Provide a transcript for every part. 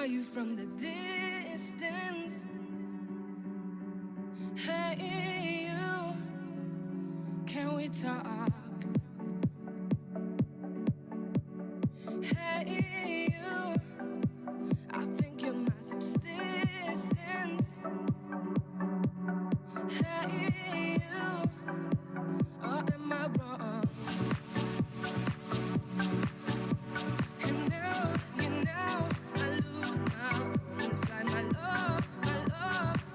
saw you from the distance. Hey, you, can we talk? Hey, you, I think you're my subsistence. Hey, you, or am I wrong? And now, I lose my own inside. My love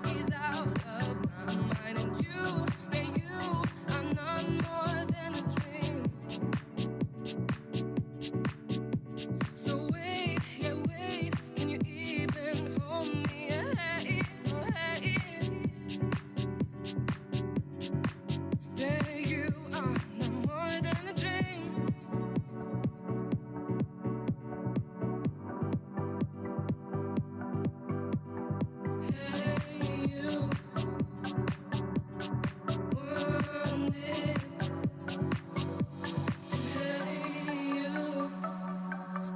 is out of my mind. And you, are not more than a dream. So wait, can you even hold me? Hey, there you are, no more than a dream. Hey, you, want it. Hey, you,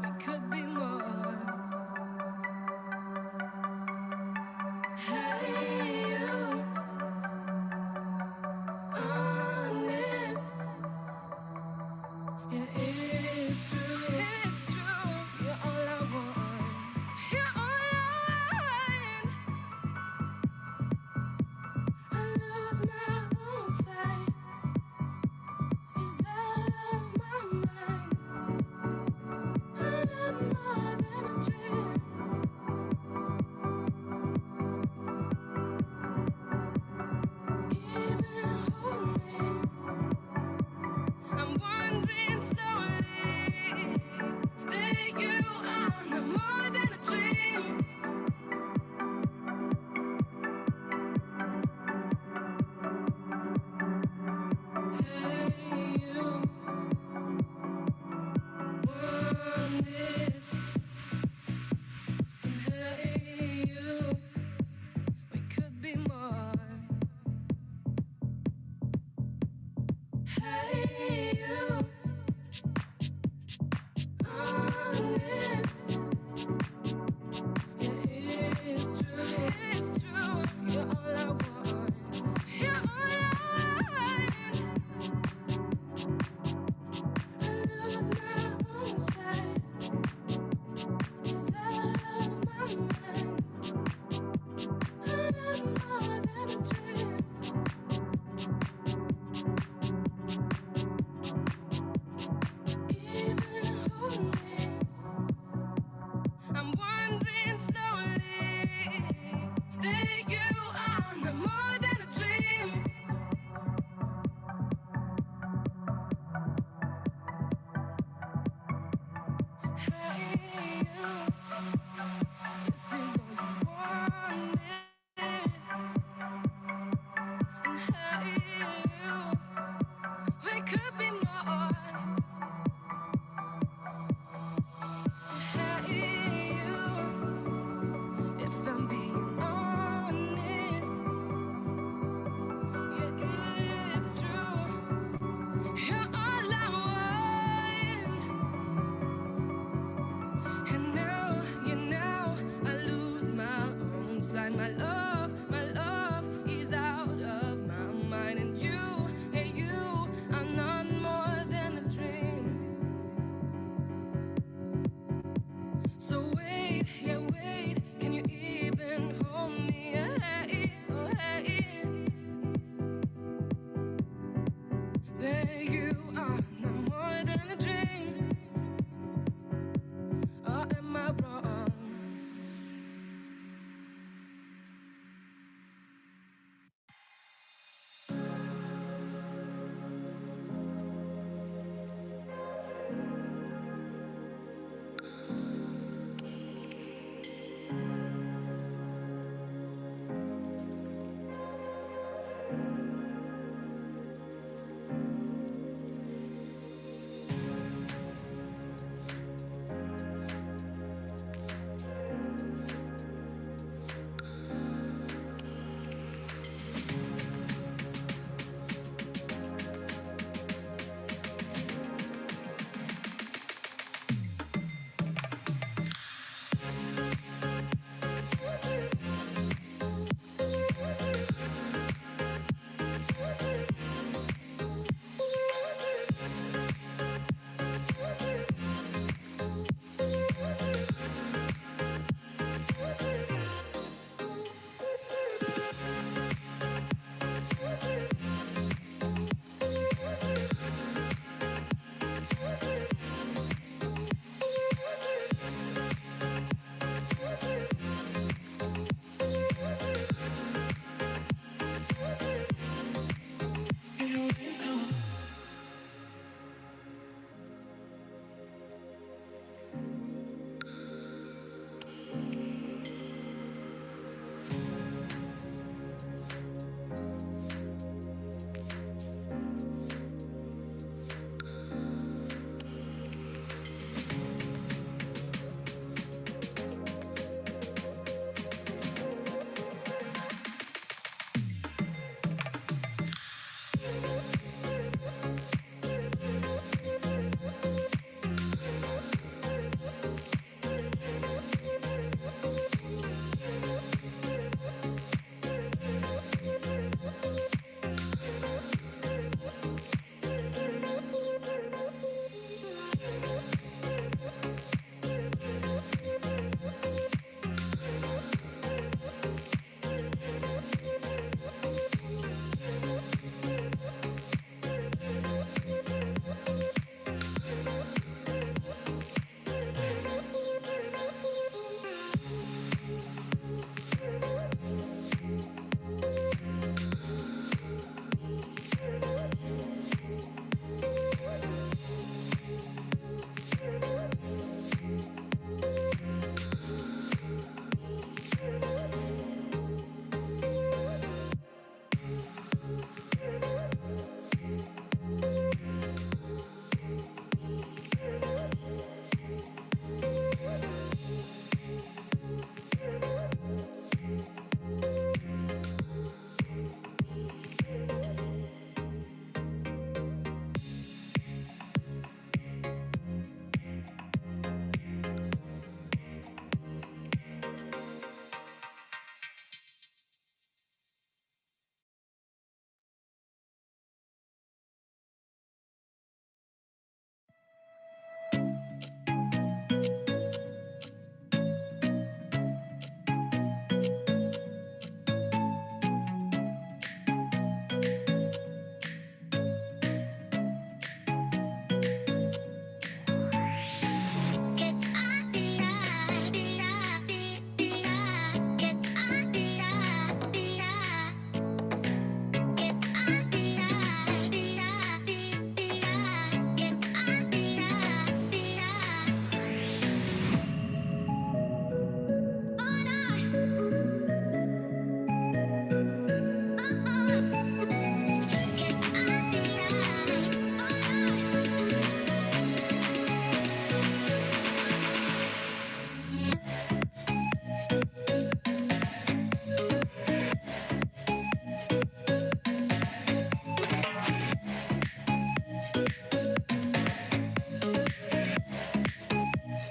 we could be more. Hey, you, honest. Yeah, it's true, you're all I want. You're all I want. I lose my own sight. It's out of my mind. I'm more than a dream. Even hold me. I'm wandering slowly. That you are no more than a dream. Hey, you, want it. Hey, you, we could be more. Hey, you, honest. Yeah, it's true, you're all I want. You're all I want. I lose my own sight. It's out of my mind. I'm more than a dream. Even hold me. I'm wandering slowly. That you are no more than a dream. Hey, you, you still know you want it. And hey, you, we could be more. Hey, you, if I'm being honest, yeah, it's true. You're all I want. And now, I lose my own sight. My love is out of my mind. And you, are not more than a dream. So wait, can you even hold me? Hey, there you are, no more than a dream. Or am I wrong?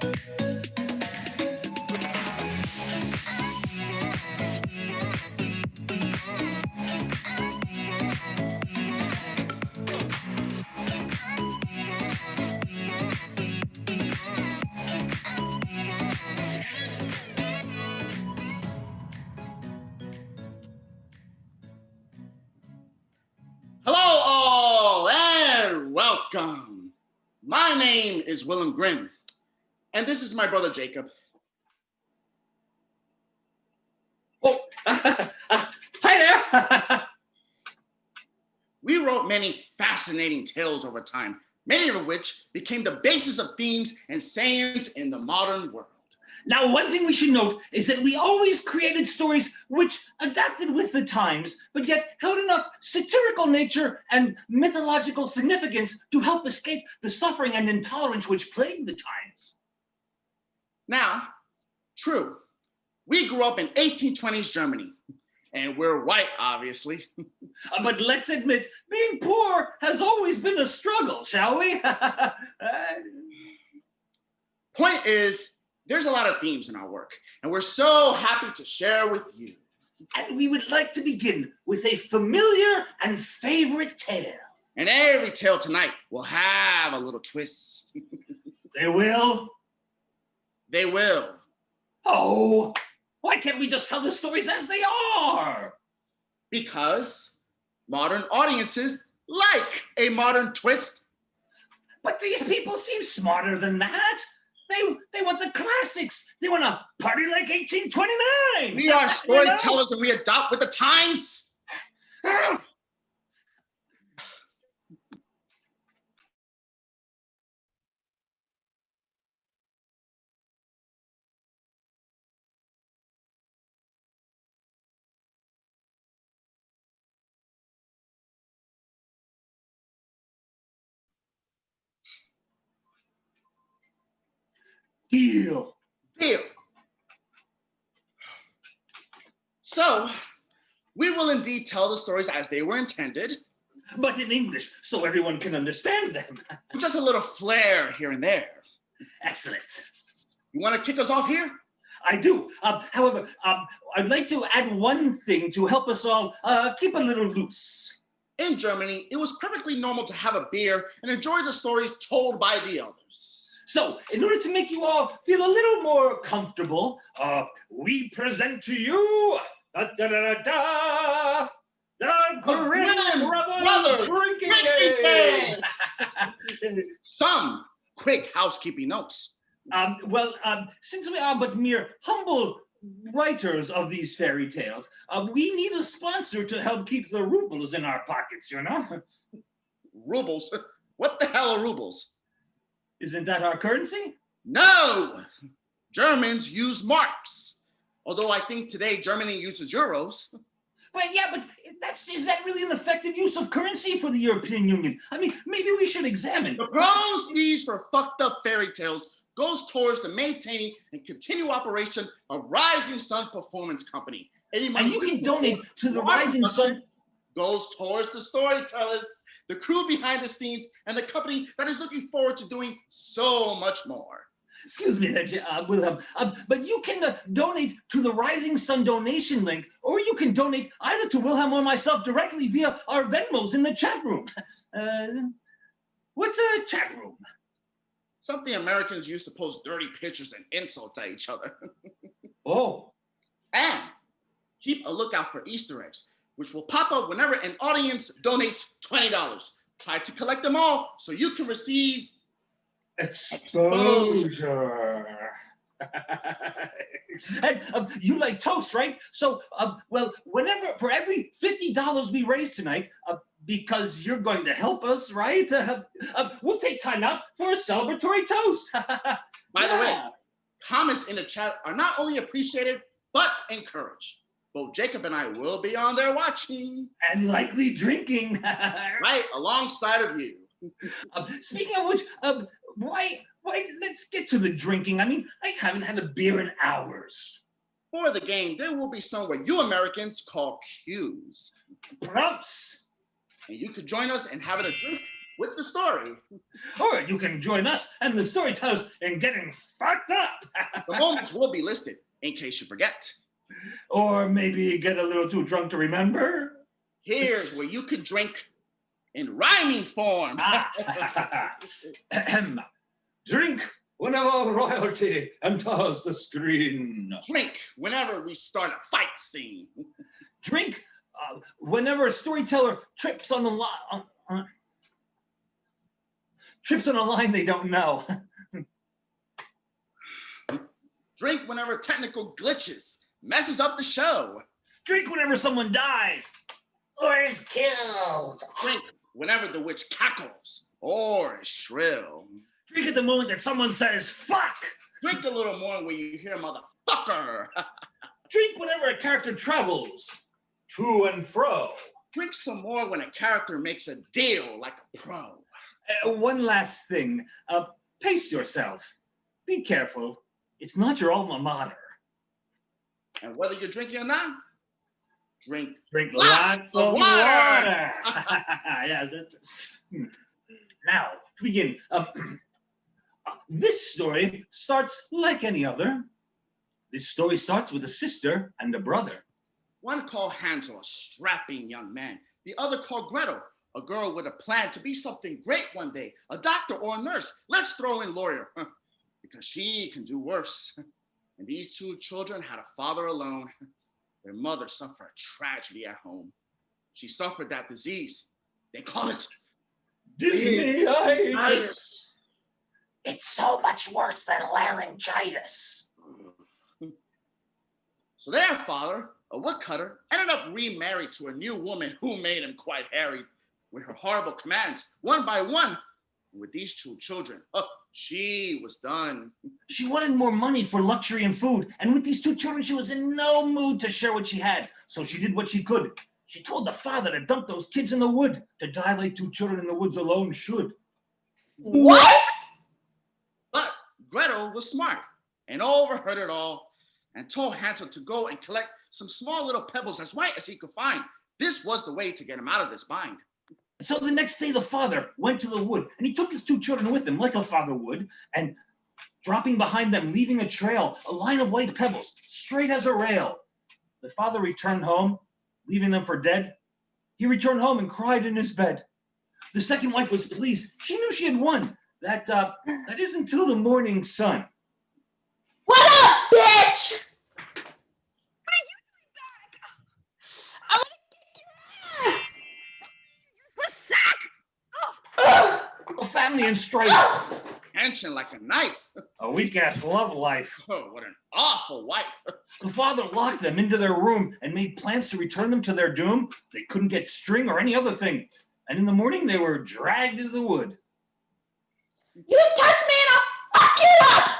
Hello, all, and welcome. My name is Willem Grimm, and this is my brother Jacob. Oh, hi there. We wrote many fascinating tales over time, many of which became the basis of themes and sayings in the modern world. Now, one thing we should note is that we always created stories which adapted with the times, but yet held enough satirical nature and mythological significance to help escape the suffering and intolerance which plagued the times. Now, true, we grew up in 1820s Germany, and we're white, obviously. But let's admit, being poor has always been a struggle, shall we? Point is, there's a lot of themes in our work, and we're so happy to share with you. And we would like to begin with a familiar and favorite tale. And every tale tonight will have a little twist. They will? They will. Oh, why can't we just tell the stories as they are? Because modern audiences like a modern twist. But these people seem smarter than that. They want the classics. They want to party like 1829. We are storytellers and we adopt with the times. Deal. Deal. So, we will indeed tell the stories as they were intended. But in English, so everyone can understand them. With just a little flair here and there. Excellent. You want to kick us off here? I do. However, I'd like to add one thing to help us all keep a little loose. In Germany, it was perfectly normal to have a beer and enjoy the stories told by the elders. So, in order to make you all feel a little more comfortable, we present to you the Grimm Brothers Drinking Game. Some quick housekeeping notes. Since we are but mere humble writers of these fairy tales, we need a sponsor to help keep the rubles in our pockets, you know? Rubles? What the hell are rubles? Isn't that our currency? No! Germans use marks. Although I think today Germany uses euros. Well, yeah, but is that really an effective use of currency for the European Union? I mean, maybe we should examine. The proceeds for Fk'd Up Fairytales goes towards the maintaining and continued operation of Rising Sun Performance Company. And you can donate to the Rising Sun. Goes towards the storytellers, the crew behind the scenes, and the company that is looking forward to doing so much more. Excuse me there, Wilhelm, but you can donate to the Rising Sun donation link, or you can donate either to Wilhelm or myself directly via our Venmos in the chat room. What's a chat room? Something Americans use to post dirty pictures and insults at each other. Oh. And keep a lookout for Easter eggs, which will pop up whenever an audience donates $20. Try to collect them all so you can receive exposure. And you like toast, right? So, for every $50 we raise tonight, because you're going to help us, right? We'll take time out for a celebratory toast. By the way, comments in the chat are not only appreciated, but encouraged. Both Jacob and I will be on there watching. And likely drinking. Right, alongside of you. Speaking of which, why, let's get to the drinking. I mean, I haven't had a beer in hours. For the game, there will be some where you Americans call cues. Prompts. And you could join us in having a drink with the story. Or you can join us and the storytellers in getting fucked up. The moments will be listed in case you forget. Or maybe get a little too drunk to remember. Here's where you could drink in rhyming form. Drink whenever royalty enters the screen. Drink whenever we start a fight scene. Drink whenever a storyteller trips on the line they don't know. Drink whenever technical glitches messes up the show. Drink whenever someone dies or is killed. Drink whenever the witch cackles or is shrill. Drink at the moment that someone says, fuck. Drink a little more when you hear motherfucker. Drink whenever a character travels to and fro. Drink some more when a character makes a deal like a pro. One last thing. Pace yourself. Be careful. It's not your alma mater. And whether you're drinking or not, drink lots of water. Yes, that's it. Now, to begin. This story starts like any other. This story starts with a sister and a brother. One called Hansel, a strapping young man. The other called Gretel, a girl with a plan to be something great one day, a doctor or a nurse. Let's throw in lawyer, because she can do worse. And these two children had a father alone. Their mother suffered a tragedy at home. She suffered that disease. They call it Disney-itis. It's so much worse than laryngitis. So their father, a woodcutter, ended up remarried to a new woman who made him quite harried with her horrible commands, one by one. And with these two children, she was done. She wanted more money for luxury and food, and with these two children, she was in no mood to share what she had, so she did what she could. She told the father to dump those kids in the wood. To die like two children in the woods alone should. What? But Gretel was smart and overheard it all and told Hansel to go and collect some small little pebbles as white as he could find. This was the way to get him out of this bind. So the next day, the father went to the wood, and he took his two children with him, like a father would, and dropping behind them, leaving a trail, a line of white pebbles, straight as a rail. The father returned home, leaving them for dead. He returned home and cried in his bed. The second wife was pleased. She knew she had won. That isn't till the morning sun. What up, bitch? I'm gonna kick your ass. The sack! A family in strife. Tension like a knife. A weak-ass love life. Oh, what an awful wife. The father locked them into their room and made plans to return them to their doom. They couldn't get string or any other thing. And in the morning, they were dragged into the wood. You touch me and I'll fuck you up.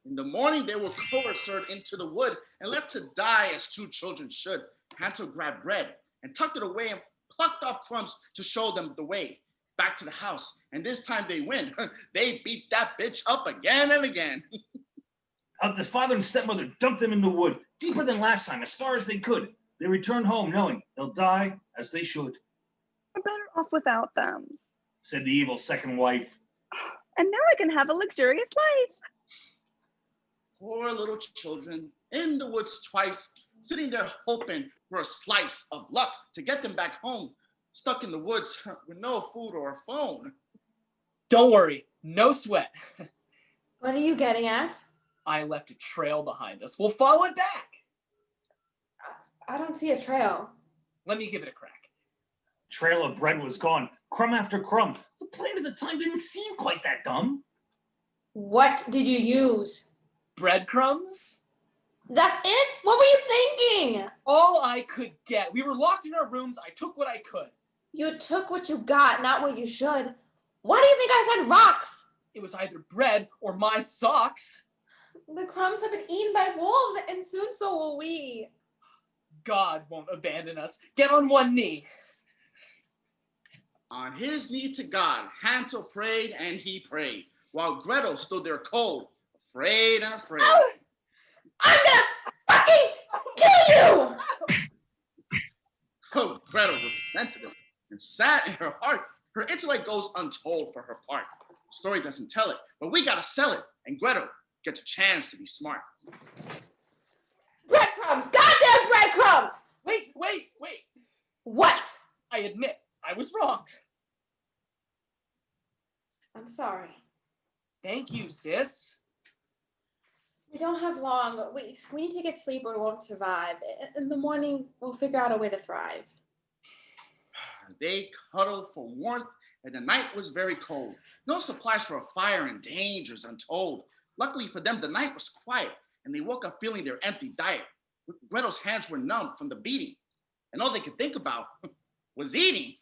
In the morning, they were coerced into the wood and left to die as two children should. Hansel grabbed bread and tucked it away and plucked off crumbs to show them the way back to the house. And this time they win. They beat that bitch up again and again. The father and stepmother dumped them in the wood, deeper than last time, as far as they could. They returned home knowing they'll die as they should. We're better off without them. Said the evil second wife. And now I can have a luxurious life. Poor little children in the woods twice, sitting there hoping for a slice of luck to get them back home, stuck in the woods with no food or a phone. Don't worry, no sweat. What are you getting at? I left a trail behind us. We'll follow it back. I don't see a trail. Let me give it a crack. Trail of bread was gone, crumb after crumb. The plan at the time didn't seem quite that dumb. What did you use? Breadcrumbs? That's it? What were you thinking? All I could get. We were locked in our rooms. I took what I could. You took what you got, not what you should. Why do you think I said rocks? It was either bread or my socks. The crumbs have been eaten by wolves, and soon so will we. God won't abandon us. Get on one knee. On his knee to God, Hansel prayed and he prayed, while Gretel stood there cold, afraid and afraid. Oh, I'm gonna fucking kill you! Oh, Gretel was sensitive and sad in her heart Her intellect goes untold for her part. Story doesn't tell it, but we gotta sell it, and Gretel gets a chance to be smart. Breadcrumbs! Goddamn breadcrumbs! Wait. What? I admit, I was wrong. I'm sorry. Thank you, sis. We don't have long. We need to get sleep or we won't survive. In the morning, we'll figure out a way to thrive. They cuddled for warmth, and the night was very cold. No supplies for a fire and dangers untold. Luckily for them, the night was quiet, and they woke up feeling their empty diet. Gretel's hands were numb from the beating, and all they could think about was eating.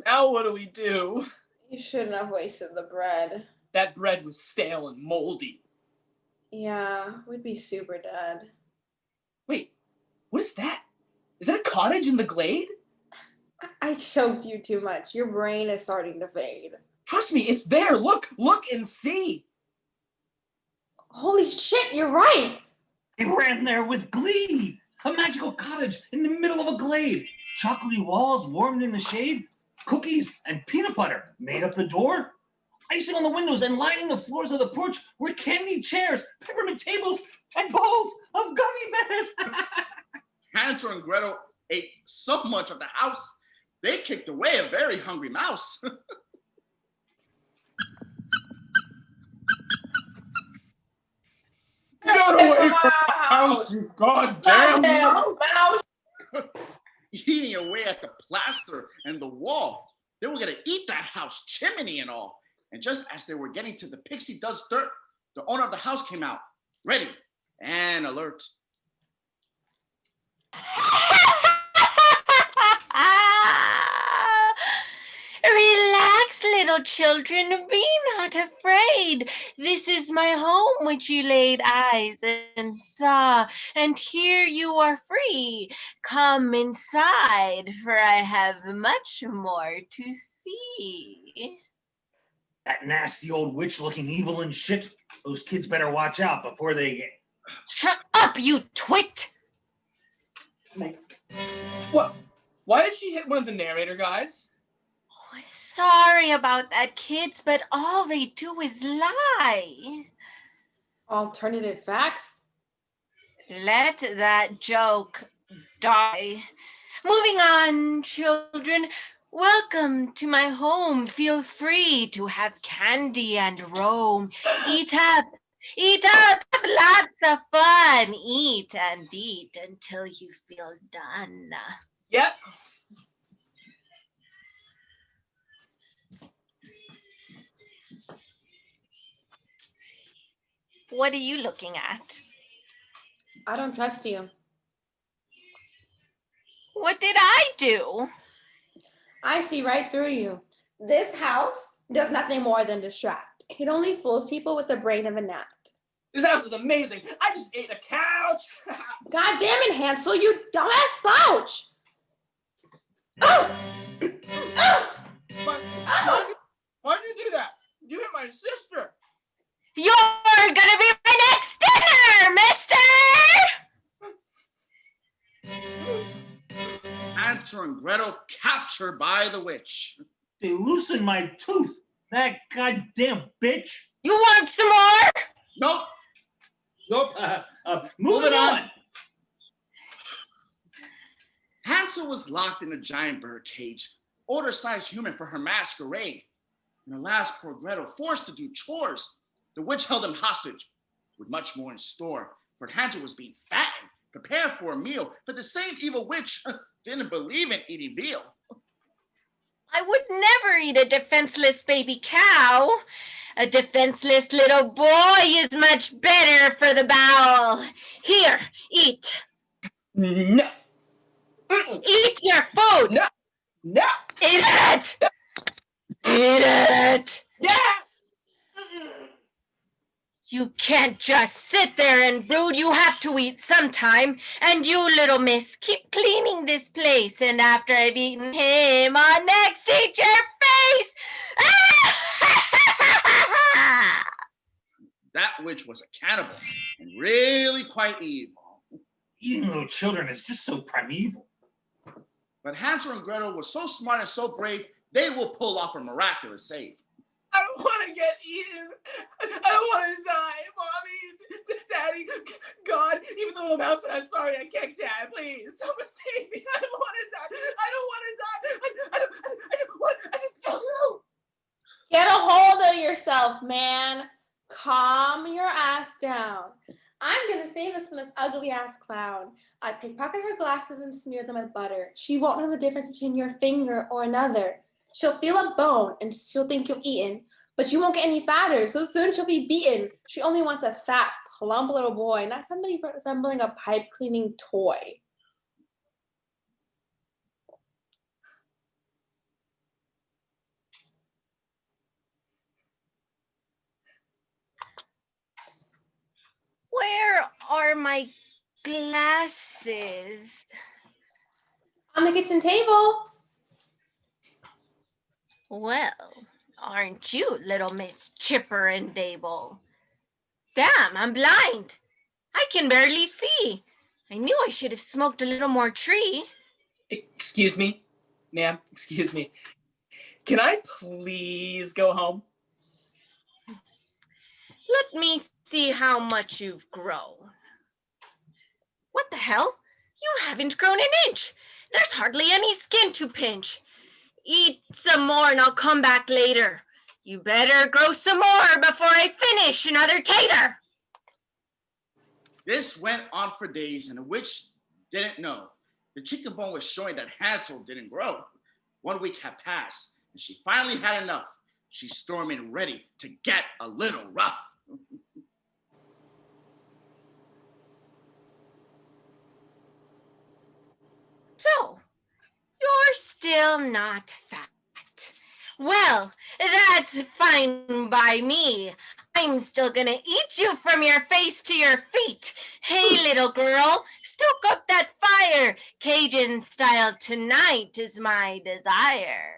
Now what do we do? You shouldn't have wasted the bread. That bread was stale and moldy. Yeah, we'd be super dead. Wait, what is that? Is that a cottage in the glade? I choked you too much. Your brain is starting to fade. Trust me, it's there. Look and see. Holy shit, you're right. They ran there with glee. A magical cottage in the middle of a glade. Chocolatey walls warmed in the shade. Cookies and peanut butter made up the door. Icing on the windows and lining the floors of the porch were candy chairs, peppermint tables, and bowls of gummy bears. Hansel and Gretel ate so much of the house, they kicked away a very hungry mouse. Get away from the house, you goddamn mouse! Eating away at the plaster and the wall. They were gonna eat that house, chimney and all. And just as they were getting to the pixie dust dirt, the owner of the house came out, ready and alert. Relax, little children, be not afraid. This is my home which you laid eyes and saw, and here you are free. Come inside, for I have much more to see. That nasty old witch looking evil and shit. Those kids better watch out before they get... Shut up, you twit! What? Why did she hit one of the narrator guys? Oh, sorry about that, kids, but all they do is lie. Alternative facts? Let that joke die. Moving on, children. Welcome to my home. Feel free to have candy and roam. Eat up, have lots of fun. Eat and eat until you feel done. Yep. What are you looking at? I don't trust you. What did I do? I see right through you. This house does nothing more than distract. It only fools people with the brain of a gnat. This house is amazing. I just ate a couch. God damn it, Hansel, you dumbass slouch! Oh! Oh! Why'd you do that? You hit my sister. You're gonna be my next dinner, mister! Hansel and Gretel captured by the witch. They loosened my tooth. That goddamn bitch. You want some more? Nope. Nope. Moving on. Hansel was locked in a giant bird cage, order-sized human for her masquerade. And alas, poor Gretel, forced to do chores. The witch held him hostage, with much more in store. For Hansel was being fattened, prepared for a meal. But the same evil witch didn't believe in eating veal. I would never eat a defenseless baby cow. A defenseless little boy is much better for the bowel. Here, eat. No. Eat your food. No. Eat it. Eat it. Yeah. You can't just sit there and brood. You have to eat sometime. And you, little miss, keep cleaning this place. And after I've eaten him, I'll next eat your face. That witch was a cannibal and really quite evil. Eating little children is just so primeval. But Hansel and Gretel were so smart and so brave, They will pull off a miraculous save. I don't want to get eaten. I don't want to die. Mommy, Daddy, God, even the little mouse that I'm sorry I kicked Dad. Please, someone save me. I don't want to die. I don't want to die. I don't want to. Get a hold of yourself, man. Calm your ass down. I'm gonna save us from this ugly ass clown. I pickpocket her glasses and smear them with butter. She won't know the difference between your finger or another. She'll feel a bone and she'll think you've eaten, but you won't get any fatter, so soon she'll be beaten. She only wants a fat, plump little boy, not somebody resembling a pipe cleaning toy. Where are my glasses? On the kitchen table. Well, aren't you, little Miss Chipper and Babel? Damn, I'm blind. I can barely see. I knew I should have smoked a little more tree. Excuse me, ma'am. Excuse me. Can I please go home? Let me see how much you've grown. What the hell? You haven't grown an inch. There's hardly any skin to pinch. Eat some more and I'll come back later. You better grow some more before I finish another tater. This went on for days, and the witch didn't know. The chicken bone was showing that Hansel didn't grow. 1 week had passed, and she finally had enough. She's storming ready to get a little rough. So, you're still not fat. Well, that's fine by me. I'm still gonna eat you from your face to your feet. Hey, little girl, stoke up that fire. Cajun style tonight is my desire.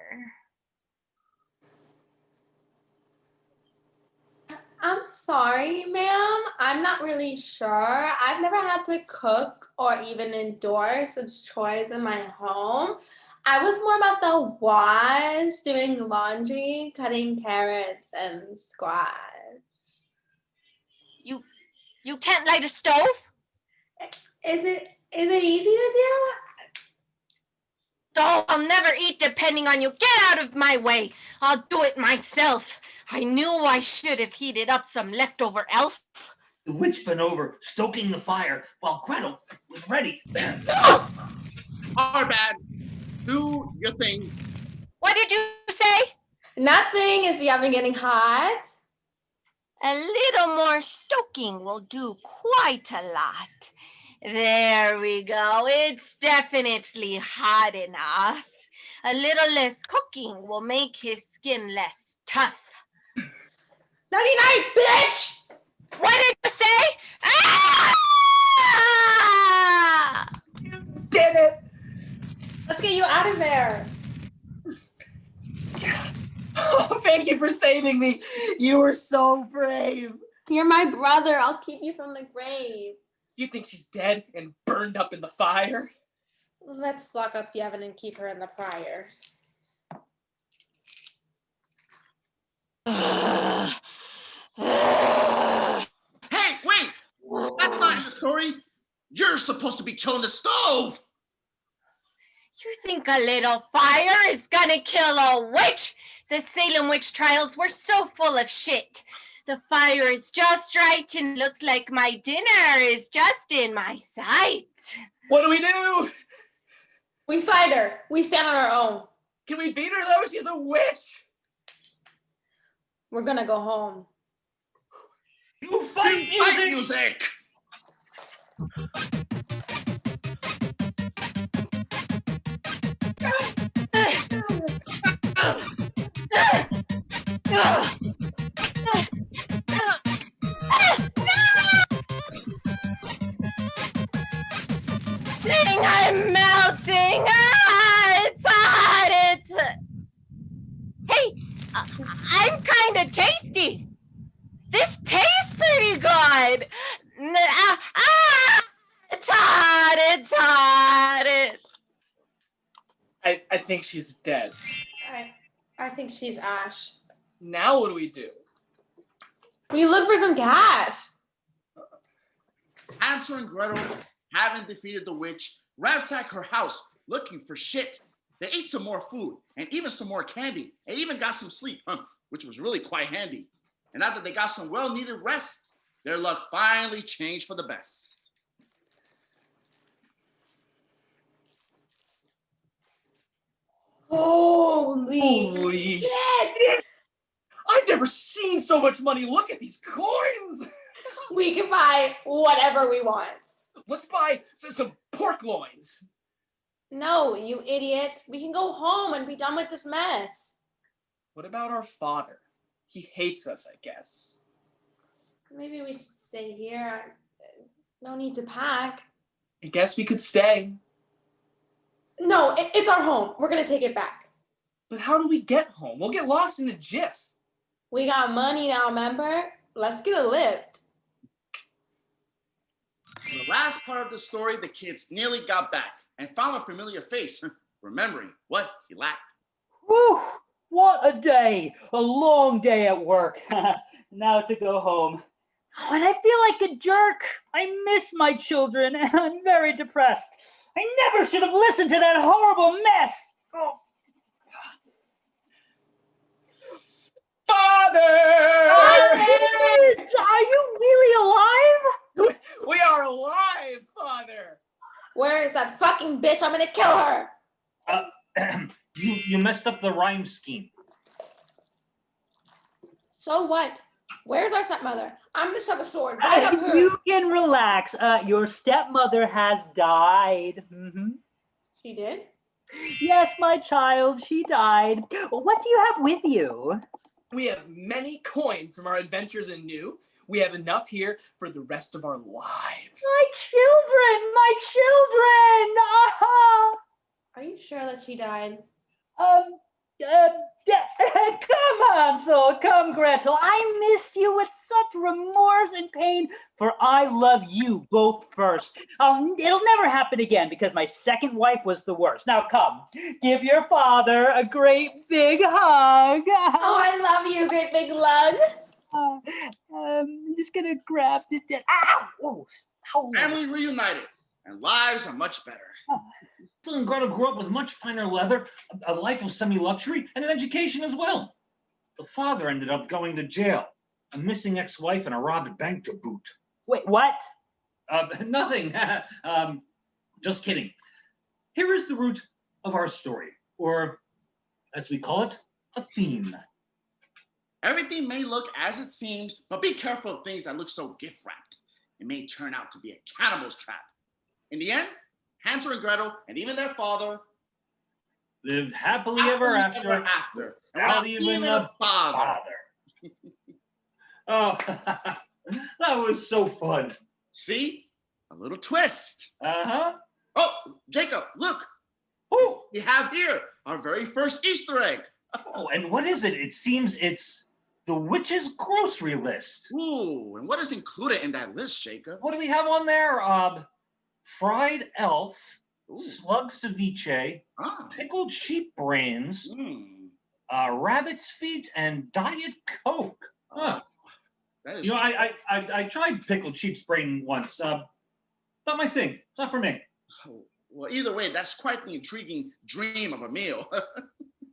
I'm sorry, ma'am. I'm not really sure. I've never had to cook or even endorse such chores in my home. I was more about the wash, doing laundry, cutting carrots, and squash. You can't light a stove? Is it easy to do? So I'll never eat depending on you. Get out of my way. I'll do it myself. I knew I should have heated up some leftover elf. The witch bent over, stoking the fire, while Gretel was ready. Our bad. Do your thing. What did you say? Nothing. Is the oven getting hot? A little more stoking will do quite a lot. There we go. It's definitely hot enough. A little less cooking will make his skin less tough. Nighty-night, bitch! What did you say? Ah! Did it! Let's get you out of there. Oh, thank you for saving me. You were so brave. You're my brother. I'll keep you from the grave. You think she's dead and burned up in the fire? Let's lock up Yevon and keep her in the fire. Hey, wait! That's not in the story. You're supposed to be killing the stove. You think a little fire is gonna kill a witch? The Salem witch trials were so full of shit. The fire is just right and looks like my dinner is just in my sight. What do we do? We fight her. We stand on our own. Can we beat her though? She's a witch. We're gonna go home. You fight music! Music. Dang, I'm melting. It's hot. Hey, I'm kind of tasty. This tastes pretty good. It's hot. It's hot. I think she's dead. I think she's Ash. Now what do we do? We look for some cash. Hansel and Gretel, having defeated the witch, ransacked her house looking for shit. They ate some more food and even some more candy and even got some sleep, which was really quite handy. And after they got some well-needed rest, their luck finally changed for the best. Holy shit! I've never seen so much money. Look at these coins. We can buy whatever we want. Let's buy some pork loins. No, you idiot. We can go home and be done with this mess. What about our father? He hates us, I guess. Maybe we should stay here. No need to pack. I guess we could stay. No, it's our home. We're going to take it back. But how do we get home? We'll get lost in a jiff. We got money now, remember? Let's get a lift. In the last part of the story, the kids nearly got back and found a familiar face, remembering what he lacked. Whew! What a day! A long day at work. Now to go home. Oh, and I feel like a jerk. I miss my children and I'm very depressed. I never should have listened to that horrible mess. Oh. Father! Are you really alive? We are alive, Father! Where is that fucking bitch? I'm gonna kill her! You messed up the rhyme scheme. So what? Where's our stepmother? I'm gonna shove a sword right up her. You can relax. Your stepmother has died. Mm-hmm. She did? Yes, my child, she died. What do you have with you? We have many coins from our adventures in New. We have enough here for the rest of our lives. My children! My children! Ah! Are you sure that she died? Come, Hansel, come, Gretel. I missed you with such remorse and pain, for I love you both first. It'll never happen again because my second wife was the worst. Now come, give your father a great big hug. Oh, I love you, great big lug. I'm just gonna grab this. Ow! Oh, ow. Family reunited, and lives are much better. Hansel and Gretel grew up with much finer leather, a life of semi-luxury, and an education as well. The father ended up going to jail, a missing ex-wife, and a robbed bank to boot. Wait, what? Nothing. Just kidding. Here is the root of our story, or as we call it, a theme. Everything may look as it seems, but be careful of things that look so gift-wrapped. It may turn out to be a cannibal's trap. In the end, Hansel and Gretel, and even their father, lived happily ever after without even a bother. Oh, that was so fun. See? A little twist. Uh-huh. Oh, Jacob, look. Oh, We have here our very first Easter egg. oh, and what is it? It seems it's the witch's grocery list. Ooh, and what is included in that list, Jacob? What do we have on there? Fried elf, Ooh. slug ceviche, Ah. pickled sheep brains, rabbit's feet, and Diet Coke. Huh. That is You know, I tried pickled sheep's brain once. Not my thing. It's not for me. Well, either way, that's quite the intriguing dream of a meal.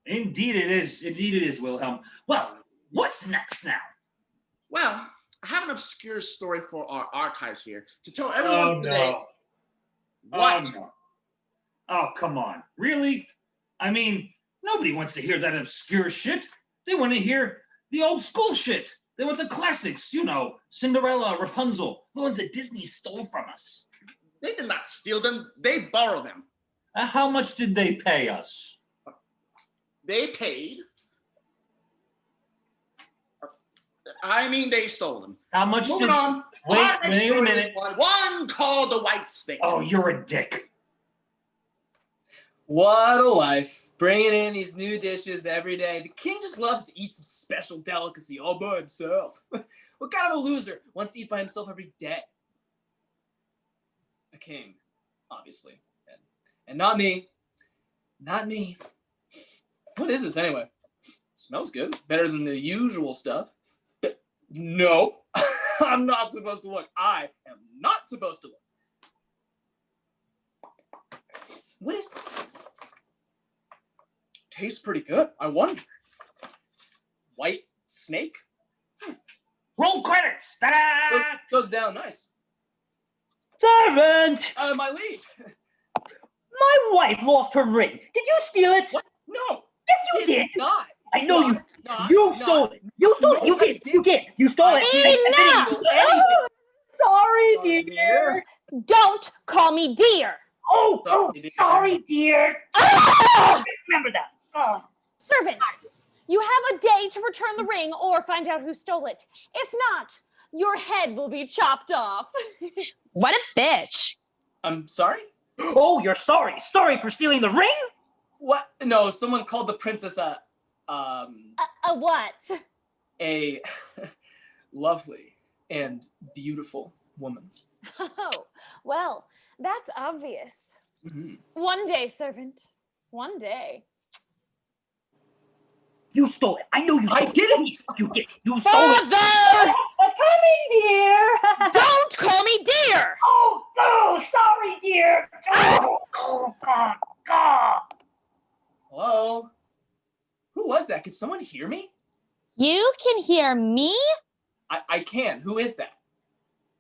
Indeed it is. Indeed it is, Wilhelm. Well, what's next now? Well, I have an obscure story for our archives here to tell everyone today. What? Oh, no. Oh, come on. Really? I mean, nobody wants to hear that obscure shit. They want to hear the old school shit. They want the classics, you know, Cinderella, Rapunzel, the ones that Disney stole from us. They did not steal them. They borrowed them. How much did they pay us? They paid. I mean, they stole them. How much Moving did... on. Wait, Our next wait a story is minute. one called The White Snake. Oh, you're a dick. What a life. Bringing in these new dishes every day. The king just loves to eat some special delicacy all by himself. What kind of a loser wants to eat by himself every day? A king, obviously. And not me. Not me. What is this anyway? smells good. Better than the usual stuff. No, I'm not supposed to look. I am not supposed to look. What is this? Tastes pretty good. I wonder. White snake? Roll credits. Ta-da! Goes down nice. Servant! My lead. My wife lost her ring. Did you steal it? What? No. Yes, you did. Not. I know you. Not, You stole it. You stole it. No, You I did. You did. You stole it. Enough! Oh, sorry, dear. Don't call me dear. Sorry, dear. Ah! Remember that. Oh. Servant, you have a day to return the ring or find out who stole it. If not, your head will be chopped off. What a bitch. I'm sorry? Oh, you're sorry. Sorry for stealing the ring? What? No, someone called the princess a what? A lovely and beautiful woman. Oh, well, that's obvious. Mm-hmm. One day, servant. One day. You stole it. I know you stole it. I didn't. You did. You stole it. Father! Coming, dear. Don't call me dear! Oh, sorry, dear. Oh, God. Hello? Who was that? Could someone hear me? You can hear me? I can. Who is that?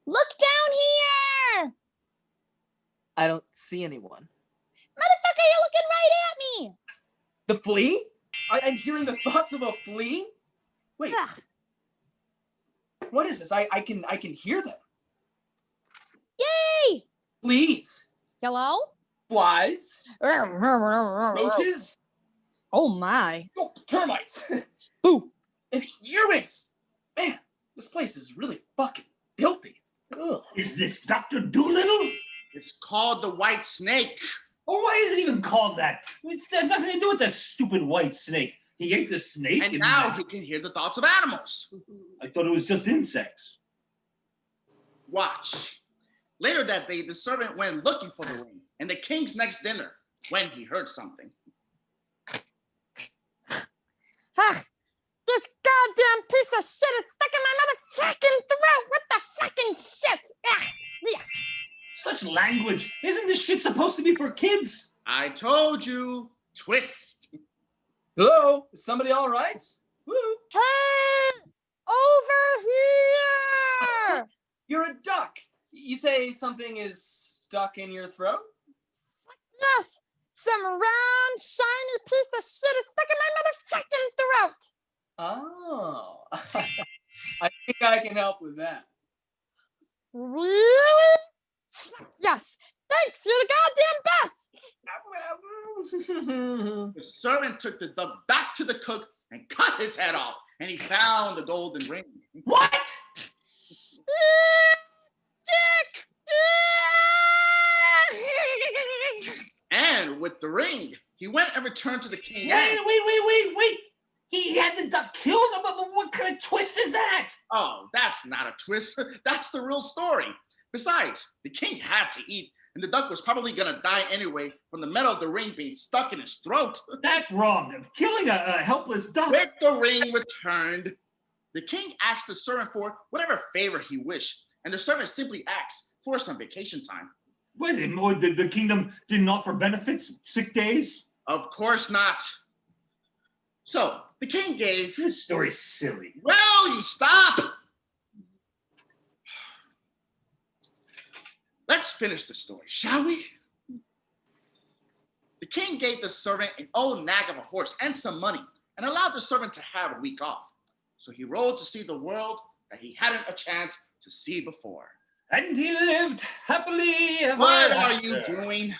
Look down here. I don't see anyone. Motherfucker, you're looking right at me. The flea? I'm hearing the thoughts of a flea? Wait. Ugh. What is this? I can hear them. Yay! Fleas. Hello? Flies. Roaches. Oh my. Oh, termites. Boo. And earwigs. Man, this place is really fucking filthy. Ugh. Is this Dr. Doolittle? It's called the white snake. Oh, why is it even called that? It's got nothing to do with that stupid white snake. He ate the snake. And now he can hear the thoughts of animals. I thought it was just insects. Watch. Later that day, the servant went looking for the ring and the king's next dinner when he heard something. This goddamn piece of shit is stuck in my motherfucking throat. What the fucking shit? Yeah. Such language. Isn't this shit supposed to be for kids? I told you. Twist. Hello? Is somebody all right? Woo. Hey! Over here! You're a duck. You say something is stuck in your throat? Yes! Some round, shiny piece of shit is stuck in my motherfucking throat! Oh. I think I can help with that. Really? Yes! Thanks! You're the goddamn best! The servant took the duck back to the cook and cut his head off, and he found the golden ring. What? Dick! And with the ring, he went and returned to the king. Wait. He had the duck killed? What kind of twist is that? Oh, that's not a twist. That's the real story. Besides, the king had to eat, and the duck was probably going to die anyway from the metal of the ring being stuck in his throat. That's wrong. Killing a helpless duck. With the ring returned, the king asked the servant for whatever favor he wished, and the servant simply asked for some vacation time. Wait, the kingdom didn't offer benefits? Sick days? Of course not. So, the king gave... This story's silly. Well, you stop! Let's finish the story, shall we? The king gave the servant an old nag of a horse and some money, and allowed the servant to have a week off. So he rode to see the world that he hadn't a chance to see before. And he lived happily ever What after. are you doing?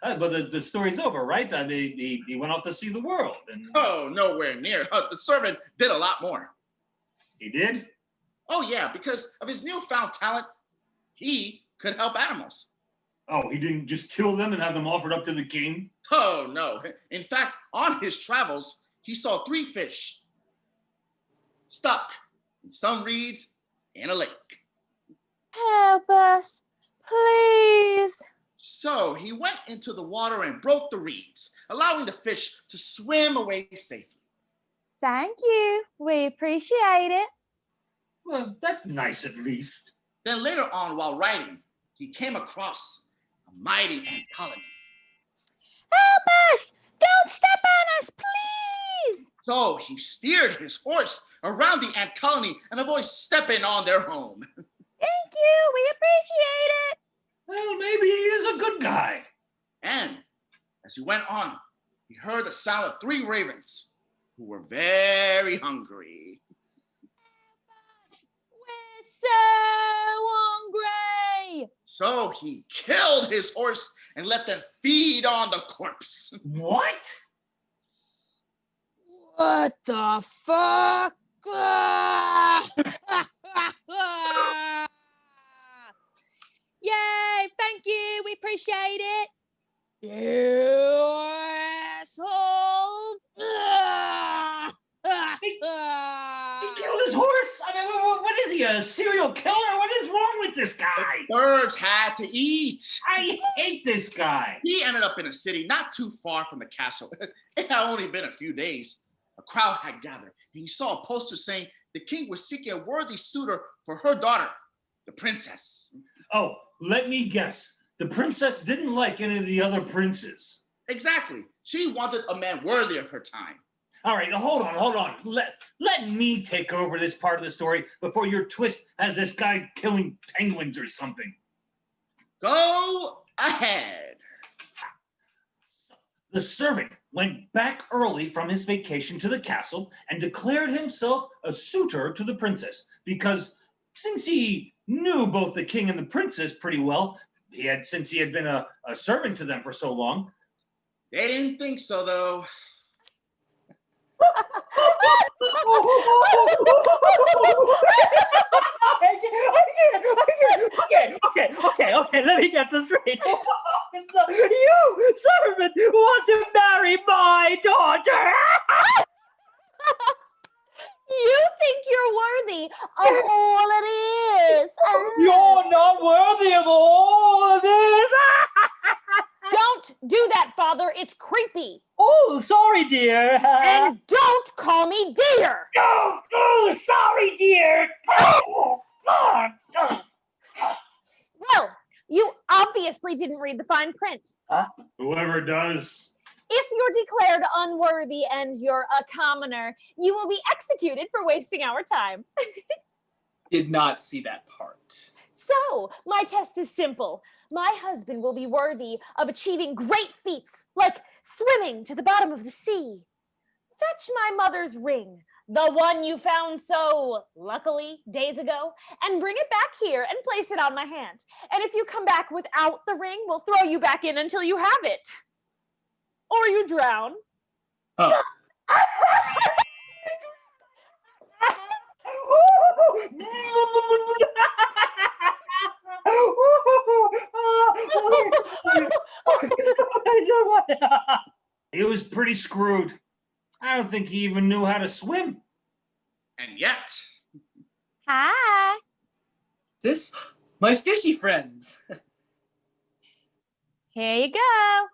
But the story's over, right? I mean, he went off to see the world. And Oh, nowhere near. The servant did a lot more. he did? Oh, yeah, because of his newfound talent, he could help animals. Oh, he didn't just kill them and have them offered up to the king? Oh, no. In fact, on his travels, he saw 3 fish stuck in some reeds in a lake. Help us, please. So he went into the water and broke the reeds, allowing the fish to swim away safely. Thank you. We appreciate it. Well, that's nice at least. Then later on, while riding, he came across a mighty ant colony. Help us! Don't step on us, please! So he steered his horse around the ant colony and avoided stepping on their home. Thank you. We appreciate it. Well, maybe he is a good guy. And as he went on, he heard the sound of 3 ravens who were very hungry. We're so hungry. So he killed his horse and let them feed on the corpse. What? What the fuck? Yay! Thank you. We appreciate it. You asshole! He killed his horse? I mean, what is he, a serial killer? What is wrong with this guy? Birds had to eat. I hate this guy. He ended up in a city not too far from the castle. It had only been a few days. A crowd had gathered, and he saw a poster saying the king was seeking a worthy suitor for her daughter, the princess. Oh, let me guess. The princess didn't like any of the other princes. Exactly. She wanted a man worthy of her time. All right, hold on. Let me take over this part of the story before your twist has this guy killing penguins or something. Go ahead. The servant went back early from his vacation to the castle and declared himself a suitor to the princess because since he knew both the king and the princess pretty well, since he had been a servant to them for so long. They didn't think so, though. Okay, let me get this straight. You, servant, want to marry my daughter? You think you're worthy of all it is. You're not worthy of all of this. Don't do that, Father. It's creepy. Oh, sorry, dear. And don't call me dear. Oh, sorry, dear. Well, you obviously didn't read the fine print. Whoever does. If you're declared unworthy and you're a commoner, you will be executed for wasting our time. Did not see that part. So, my test is simple. My husband will be worthy of achieving great feats, like swimming to the bottom of the sea. Fetch my mother's ring, the one you found so luckily days ago, and bring it back here and place it on my hand. And if you come back without the ring, we'll throw you back in until you have it. Or you drown. Oh. He was pretty screwed. I don't think he even knew how to swim. And yet, Hi. This, my fishy friends. Here you go.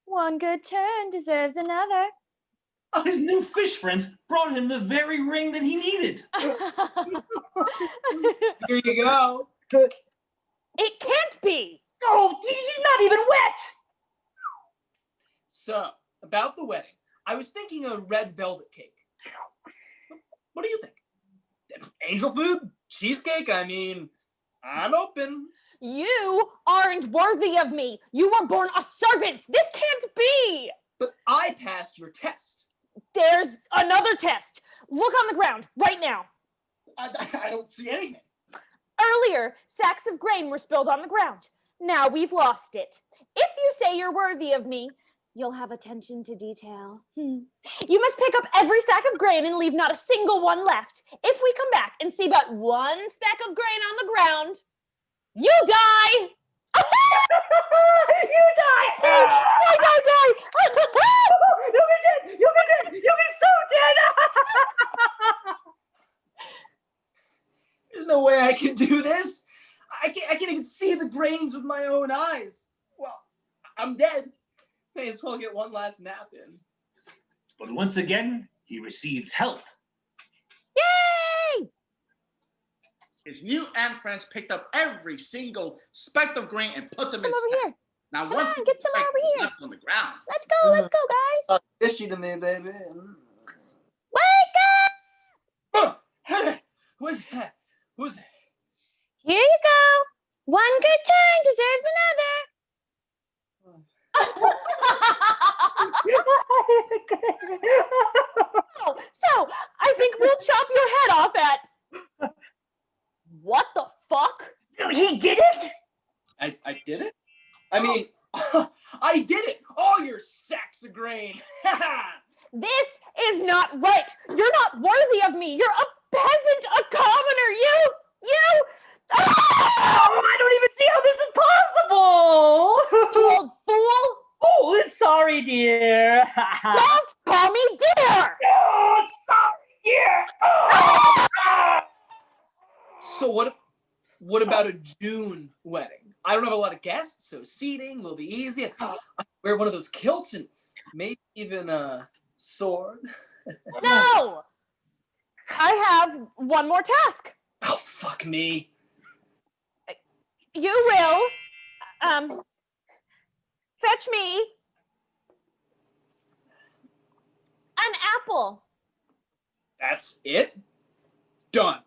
One good turn deserves another. Oh, his new fish friends brought him the very ring that he needed. Here you go. It can't be. Oh, he's not even wet. So, about the wedding, I was thinking a red velvet cake. What do you think? Angel food? Cheesecake? I mean, I'm open. You aren't worthy of me. You were born a servant. This can't be. But I passed your test. There's another test. Look on the ground right now. I don't see anything. Earlier, sacks of grain were spilled on the ground. Now we've lost it. If you say you're worthy of me, you'll have attention to detail. You must pick up every sack of grain and leave not a single one left. If we come back and see but one speck of grain on the ground, you die! You die! Die! You'll be dead! You'll be dead! You'll be so dead! There's no way I can do this. I can't even see the grains with my own eyes. Well, I'm dead. May as well get one last nap in. But once again, he received help. Yay! His new ant friends picked up every single speck of grain and put them Some in over sacks. here. Now, Come once on, the get some speck over was here. left on the ground, Let's go, guys. Fishy to me, baby. Wake up! Who's that? Who's that? Here you go. One good turn deserves So, I think we'll chop your head off at. What the fuck? He did it? I did it? I mean, I did it! All your sacks of grain! This is not right. You're not worthy of me. You're a peasant, a commoner. You. Ah! Oh, I don't even see how this is possible. You old fool. Oh, sorry, dear. Don't call me dear. Oh, sorry, dear. Oh. So what about a June wedding? I don't have a lot of guests, so seating will be easy. I wear one of those kilts and maybe even a sword. No. I have one more task. Oh, fuck me. You will fetch me an apple. That's it? Done.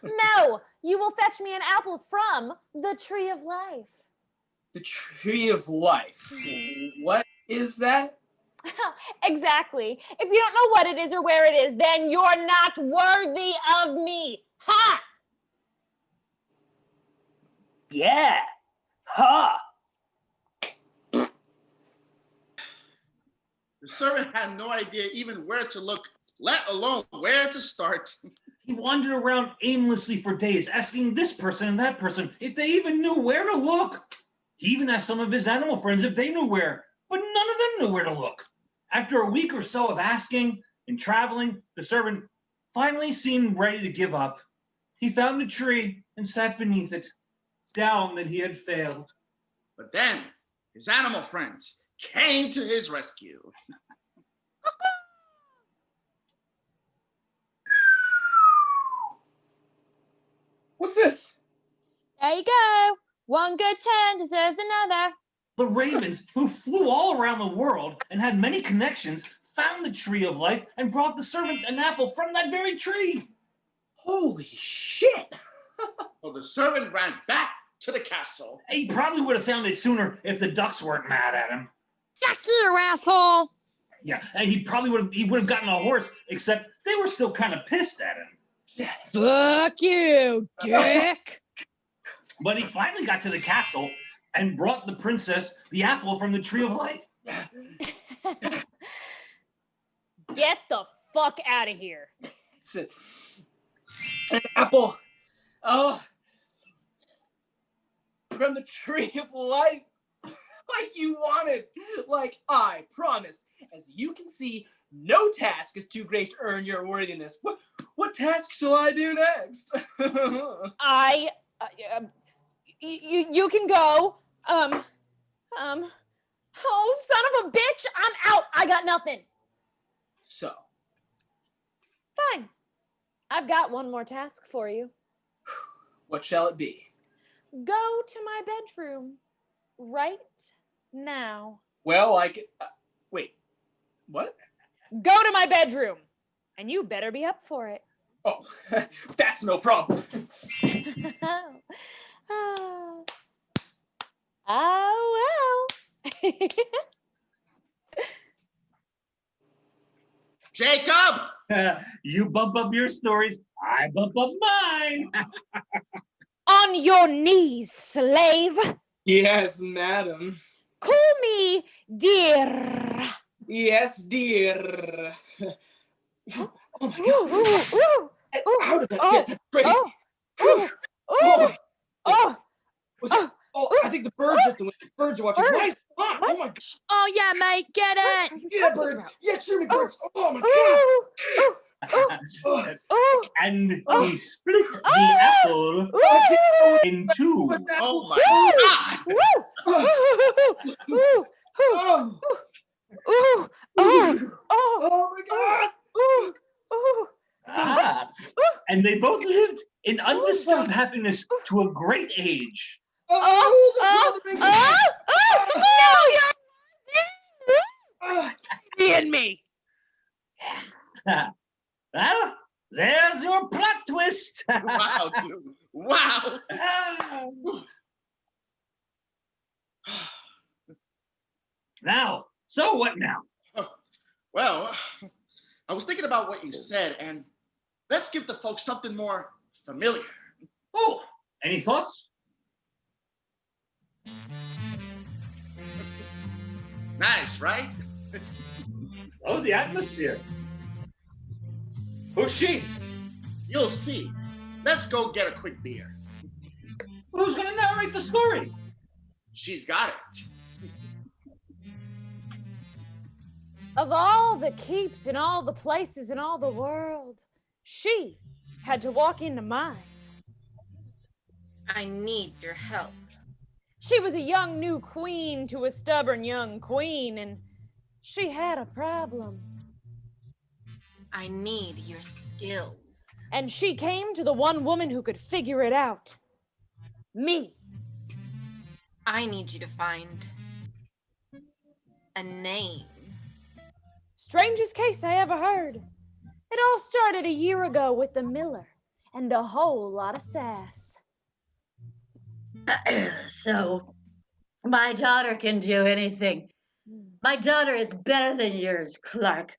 No, you will fetch me an apple from the tree of life. The tree of life. What is that? Exactly. If you don't know what it is or where it is, then you're not worthy of me. Ha! Yeah. Ha. the servant had no idea even where to look, let alone where to start. He wandered around aimlessly for days, asking this person and that person if they even knew where to look. He even asked some of his animal friends if they knew where, but none of them knew where to look. After a week or so of asking and traveling, the servant finally seemed ready to give up. He found a tree and sat beneath it, down that he had failed. But then his animal friends came to his rescue. What's this? There you go. One good turn deserves another. The ravens, who flew all around the world and had many connections, found the tree of life and brought the servant an apple from that very tree. Holy shit! So the servant ran back to the castle. He probably would have found it sooner if the ducks weren't mad at him. Fuck you, asshole. Yeah, and he would have gotten a horse, except they were still kind of pissed at him. Fuck you, dick. But he finally got to the castle and brought the princess the apple from the tree of life. Get the fuck out of here. It's an apple. Oh, from the tree of life. Like you wanted. Like I promised. As you can see, no task is too great to earn your worthiness. What task shall I do next? You can go. Oh, son of a bitch, I'm out. I got nothing. So, Fine. I've got one more task for you. what shall it be? Go to my bedroom right now. Well, I can. Wait, what? Go to my bedroom. And you better be up for it. Oh, that's no problem. Oh, well. Jacob! You bump up your stories, I bump up mine. On your knees, slave. Yes, madam. Call me dear. Yes, dear. Oh my god. Ooh, ooh, ooh, How did that oh, get? That's crazy. oh, Oh, oh, I think the birds are the birds are watching. Birds? Nice spot. Oh my god. Oh, yeah, mate, get it. Yeah, birds. Yeah, cheer me, birds. Oh my god. ooh, ooh, Oh, ooh, And Oh. he split the Oh. apple I can't go with in two. that. Oh my God! Woo! Ooh, ooh, Oh, ooh, ooh, oh my god. ooh, happiness to a great age. Be in me. Well, there's your plot twist. Wow, dude. Wow. Now, so what now? Well, I was thinking about what you said, and let's give the folks something more familiar. Oh, any thoughts? Nice, right? Oh, the atmosphere. Who's she? You'll see. Let's go get a quick beer. Who's going to narrate the story? She's got it. Of all the keeps and all the places in all the world, she had to walk into mine. I need your help. She was a young new queen to a stubborn young queen, and she had a problem. I need your skills. And she came to the one woman who could figure it out. Me. I need you to find a name. Strangest case I ever heard. It all started a year ago with the miller and a whole lot of sass. So, my daughter can do anything. My daughter is better than yours, Clark.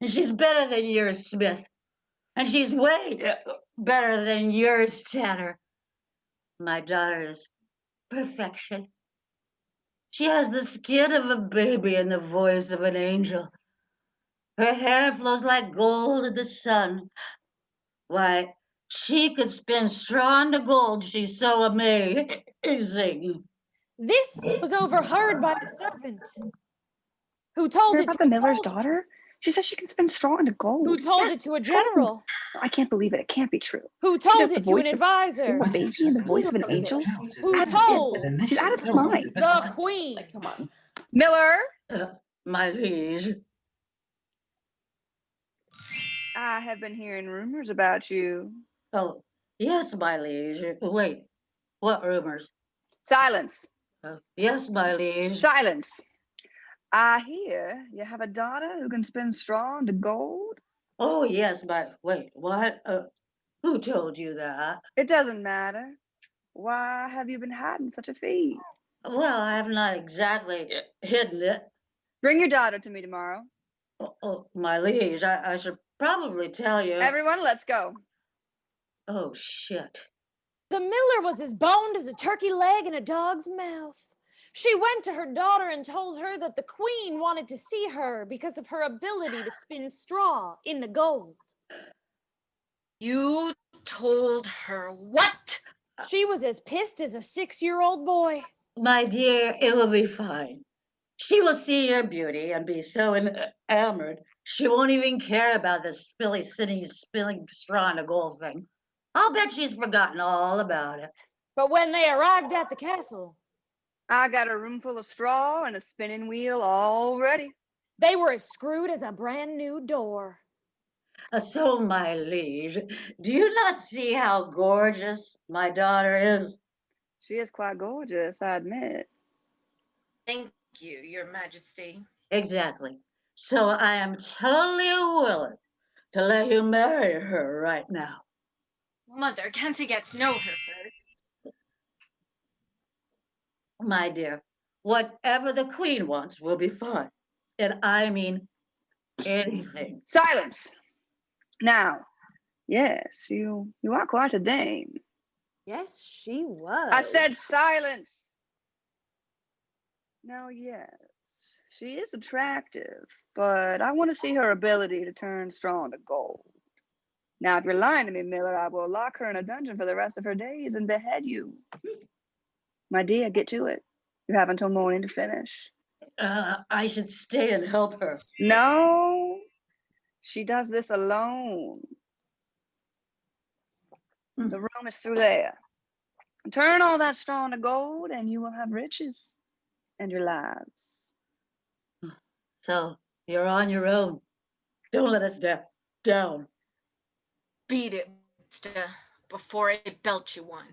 And she's better than yours, Smith. And she's way better than yours, Tanner. My daughter is perfection. She has the skin of a baby and the voice of an angel. Her hair flows like gold in the sun. Why, she could spin straw into gold. She's so amazing. This was overheard by a servant who told Hear it about to the miller's daughter? She says she can spin straw into gold. who told Yes, it to a general I can't believe it. It can't be true. who She has told the it to an voice of advisor a baby and the voice of an believe it. angel. who Out of told it. She's out of her mind. the queen. Like, come on. Miller, My liege. I have been hearing rumors about you. Oh, yes, my liege. Wait, what rumors? Silence. Yes, my liege. Silence. I hear you have a daughter who can spin straw into gold. Oh, yes, but wait, what? Who told you that? It doesn't matter. Why have you been hiding such a feat? Well, I have not exactly hidden it. Bring your daughter to me tomorrow. Oh, my liege, I should probably tell you. Everyone, let's go. Oh, shit. The miller was as boned as a turkey leg in a dog's mouth. She went to her daughter and told her that the queen wanted to see her because of her ability to spin straw into gold. You told her what? She was as pissed as a 6-year-old boy. My dear, it will be fine. She will see your beauty and be so enamored, she won't even care about this spilling straw in a gold thing. I'll bet she's forgotten all about it. But when they arrived at the castle, I got a room full of straw and a spinning wheel all ready. they were as screwed as a brand new door. So, my liege, do you not see how gorgeous my daughter is? She is quite gorgeous, I admit. Thank you, Your Majesty. Exactly. So I am totally willing to let you marry her right now. Mother, can't you get to know her first? My dear, whatever the queen wants will be fine. And I mean anything. Silence. Now, yes, you are quite a dame. Yes, she was. I said silence. Now, yes, she is attractive, but I want to see her ability to turn straw into gold. Now, if you're lying to me, Miller, I will lock her in a dungeon for the rest of her days and behead you. My dear, get to it. You have until morning to finish. I should stay and help her. No, she does this alone. The room is through there. Turn all that straw into gold and you will have riches and your lives. So you're on your own. Don't let us down. Beat it, Mr. before I belt you one.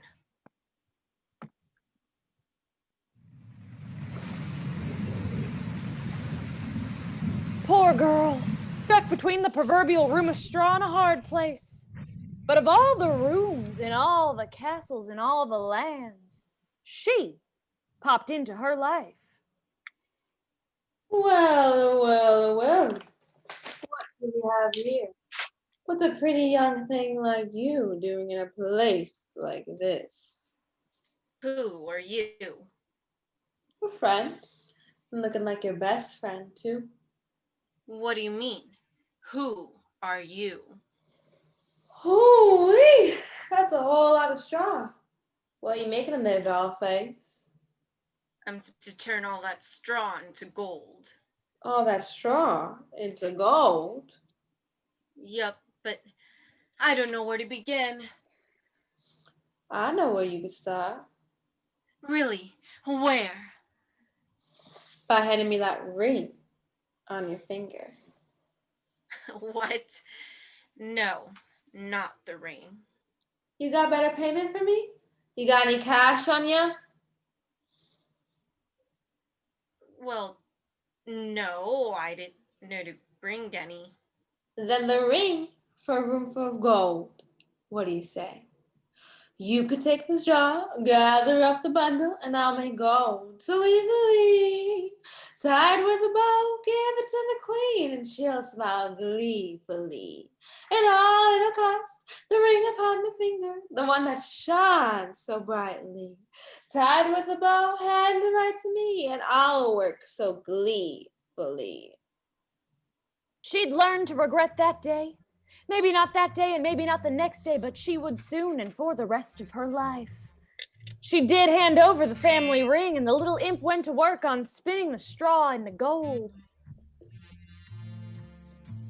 Poor girl, stuck between the proverbial room of straw and a hard place. But of all the rooms in all the castles in all the lands, she popped into her life. Well, well, well. What do we have here? What's a pretty young thing like you doing in a place like this? Who are you? A friend. And looking like your best friend, too. What do you mean? Who are you? Hoo-wee! That's a whole lot of straw. What are you making in there, doll face? I'm to turn all that straw into gold. All that straw into gold? Yup, but I don't know where to begin. I know where you could start. Really? Where? By handing me that ring on your finger. What? No, not the ring. You got better payment for me? You got any cash on you? Well, no, I didn't know to bring any. Then the ring for a room full of gold. What do you say? You could take the straw, gather up the bundle, and I'll make gold so easily. Tied with a bow, give it to the queen, and she'll smile gleefully. And all it'll cost, the ring upon the finger, the one that shines so brightly. Tied with a bow, hand it right to me, and I'll work so gleefully. She'd learn to regret that day. Maybe not that day and maybe not the next day, but she would soon and for the rest of her life. She did hand over the family ring, and the little imp went to work on spinning the straw into gold.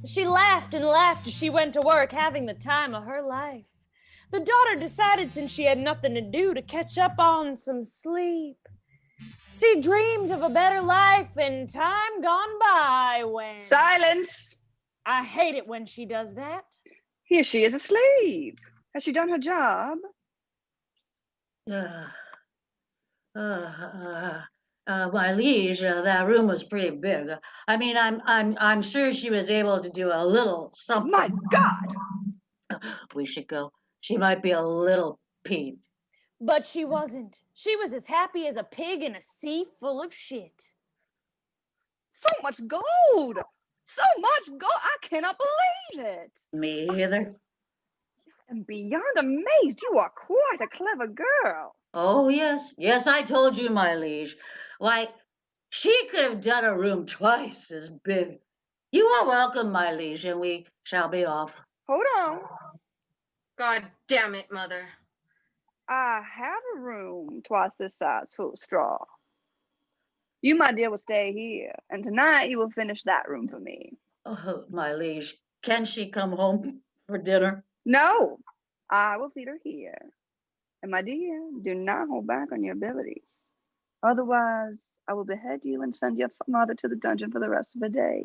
She laughed and laughed as she went to work, having the time of her life. The daughter decided, since she had nothing to do, to catch up on some sleep. She dreamed of a better life in time gone by when... Silence! I hate it when she does that. Here she is asleep. Has she done her job? My liege, that room was pretty big. I mean, I'm sure she was able to do a little something. My God! We should go. She might be a little peeved. But she wasn't. She was as happy as a pig in a sea full of shit. So much gold! So much gold! I cannot believe it! Me either. I'm beyond amazed. You are quite a clever girl. Oh, yes. Yes, I told you, my liege. Why, she could have done a room twice as big. You are welcome, my liege, and we shall be off. Hold on. God damn it, Mother. I have a room twice this size full of straw. You, my dear, will stay here, and tonight you will finish that room for me. Oh, my liege, can she come home for dinner? No, I will feed her here. And my dear, do not hold back on your abilities. Otherwise, I will behead you and send your mother to the dungeon for the rest of her days.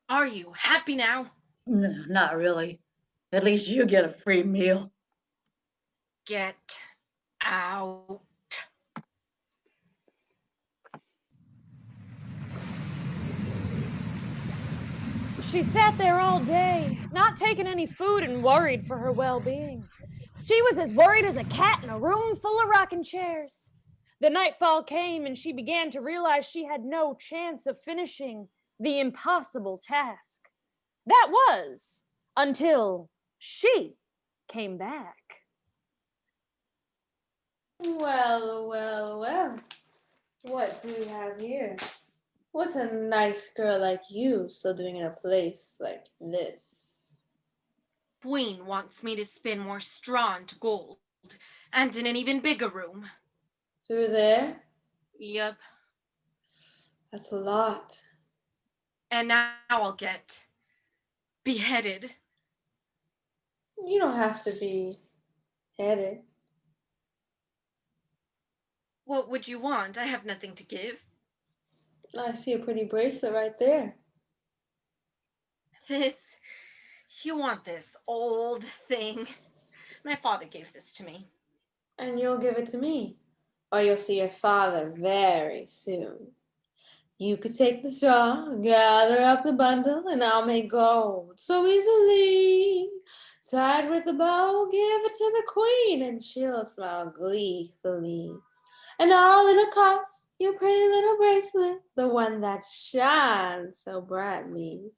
Are you happy now? No, not really. At least you get a free meal. Get out. She sat there all day, not taking any food and worried for her well-being. She was as worried as a cat in a room full of rocking chairs. The nightfall came, and she began to realize she had no chance of finishing the impossible task. That was until she came back. Well, well, well. What do we have here? What's a nice girl like you still doing in a place like this? Queen wants me to spin more straw into gold, and in an even bigger room. Through there? Yup. That's a lot. And now I'll get beheaded. You don't have to be headed. What would you want? I have nothing to give. I see a pretty bracelet right there. This, you want this old thing? My father gave this to me. And you'll give it to me, or you'll see your father very soon. You could take the straw, gather up the bundle, and I'll make gold so easily. Tied with a bow, give it to the queen, and she'll smile gleefully. And all it'll cost, your pretty little bracelet, the one that shines so brightly.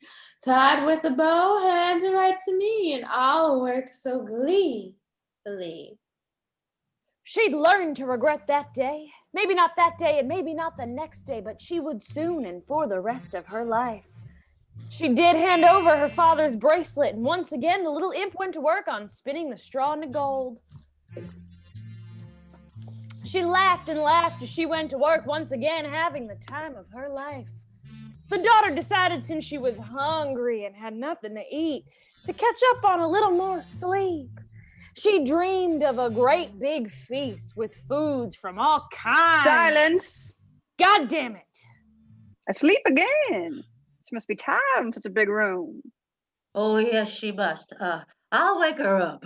Tied with a bow, hand it right to me, and I'll work so gleefully. She'd learn to regret that day. Maybe not that day and maybe not the next day, but she would soon and for the rest of her life. She did hand over her father's bracelet, and once again the little imp went to work on spinning the straw into gold. She laughed and laughed as she went to work, once again having the time of her life. The daughter decided, since she was hungry and had nothing to eat, to catch up on a little more sleep. She dreamed of a great big feast with foods from all kinds. Silence! God damn it! Asleep again. She must be tired in such a big room. Oh, yes, she must. I'll wake her up.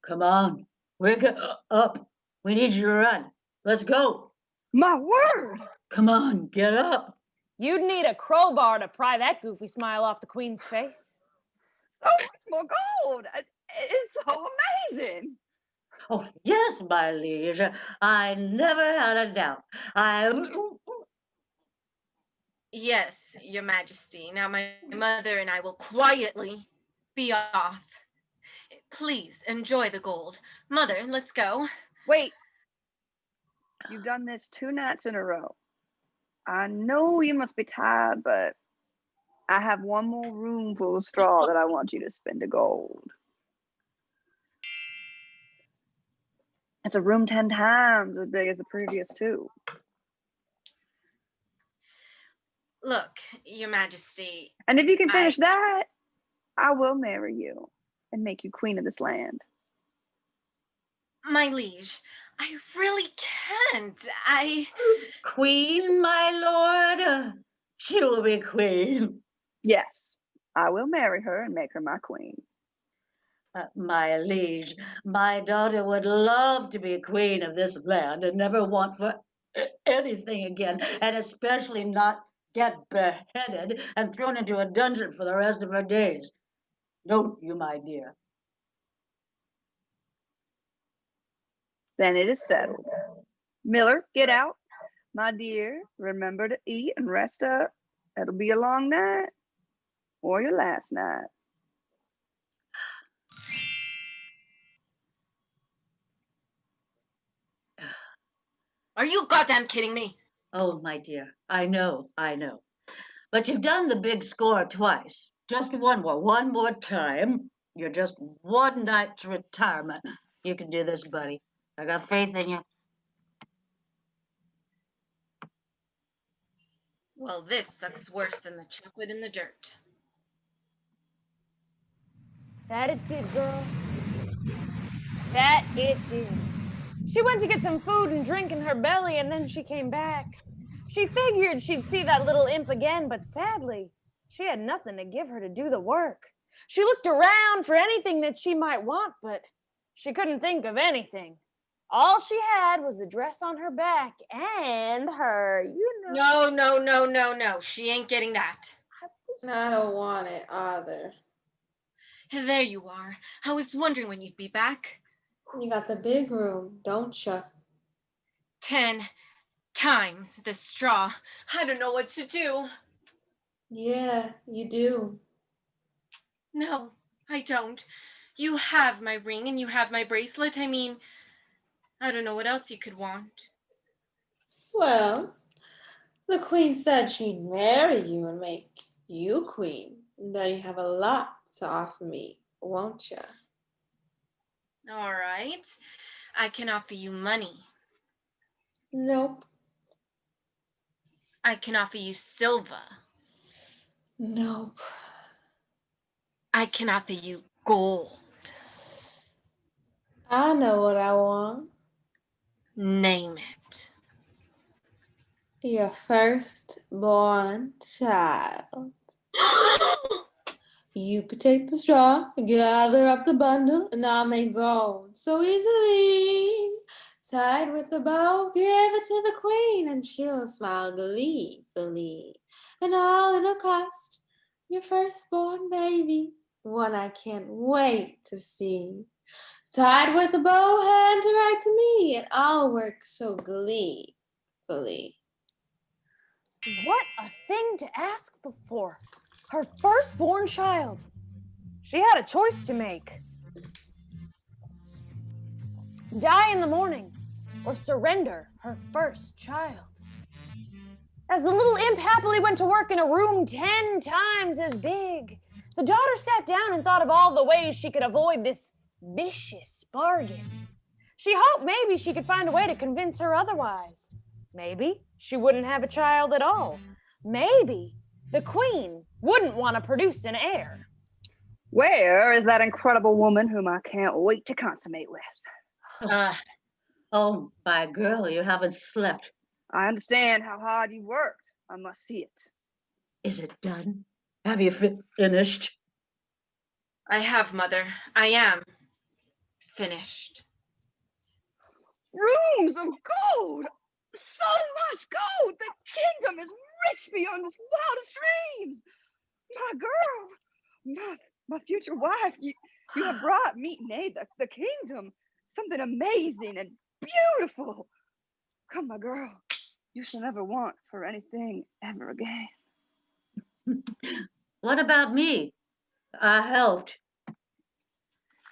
Come on, wake her up. We need you to run. Let's go. My word! Come on, get up. You'd need a crowbar to pry that goofy smile off the queen's face. So much more gold. It's so amazing. Oh, yes, my liege. I never had a doubt. Yes, Your Majesty. Now my mother and I will quietly be off. Please enjoy the gold. Mother, let's go. Wait. You've done this 2 nights in a row. I know you must be tired, but I have one more room full of straw that I want you to spin to gold. It's a room 10 times as big as the previous 2. Look, Your Majesty. And if you can finish that, I will marry you and make you queen of this land. My liege, I really can't. Queen, my lord? She will be queen. Yes, I will marry her and make her my queen. My liege, my daughter would love to be queen of this land and never want for anything again, and especially not get beheaded and thrown into a dungeon for the rest of her days. Don't you, my dear? Then it is settled. Miller, get out. My dear, remember to eat and rest up. It'll be a long night or your last night. Are you goddamn kidding me? Oh, my dear, I know. But you've done the big score twice. Just one more time. You're just one night's retirement. You can do this, buddy. I got faith in you. Well, this sucks worse than the chocolate in the dirt. That it did, girl. That it did. She went to get some food and drink in her belly, and then she came back. She figured she'd see that little imp again, but sadly, she had nothing to give her to do the work. She looked around for anything that she might want, but she couldn't think of anything. All she had was the dress on her back and her, No. She ain't getting that. I don't want it either. There you are. I was wondering when you'd be back. You got the big room, don't you? 10 times the straw. I don't know what to do. Yeah, you do. No, I don't. You have my ring and you have my bracelet. I mean, I don't know what else you could want. Well, the queen said she'd marry you and make you queen. Then you have a lot to offer me, won't you? All right. I can offer you money. Nope. I can offer you silver. Nope. I can offer you gold. I know what I want. Name it. Your firstborn child. You could take the straw, gather up the bundle, and I'll make gold so easily. Tied with a bow, give it to the queen, and she'll smile gleefully. And all it'll cost, your firstborn baby, one I can't wait to see. Tied with a bow, hand to right to me, and I'll work so gleefully. What a thing to ask before her firstborn child. She had a choice to make. Die in the morning or surrender her first child. As the little imp happily went to work in a room 10 times as big, the daughter sat down and thought of all the ways she could avoid this vicious bargain. She hoped maybe she could find a way to convince her otherwise. Maybe she wouldn't have a child at all. Maybe the queen wouldn't want to produce an heir. Where is that incredible woman whom I can't wait to consummate with? Oh, my girl, you haven't slept. I understand how hard you worked. I must see it. Is it done? Have you finished? I have, Mother. I am finished. Rooms of gold! So much gold! The kingdom is rich beyond its wildest dreams! My girl, my future wife, you have brought me, nay, the kingdom, something amazing and beautiful. Come, my girl, you shall never want for anything ever again. What about me? I helped.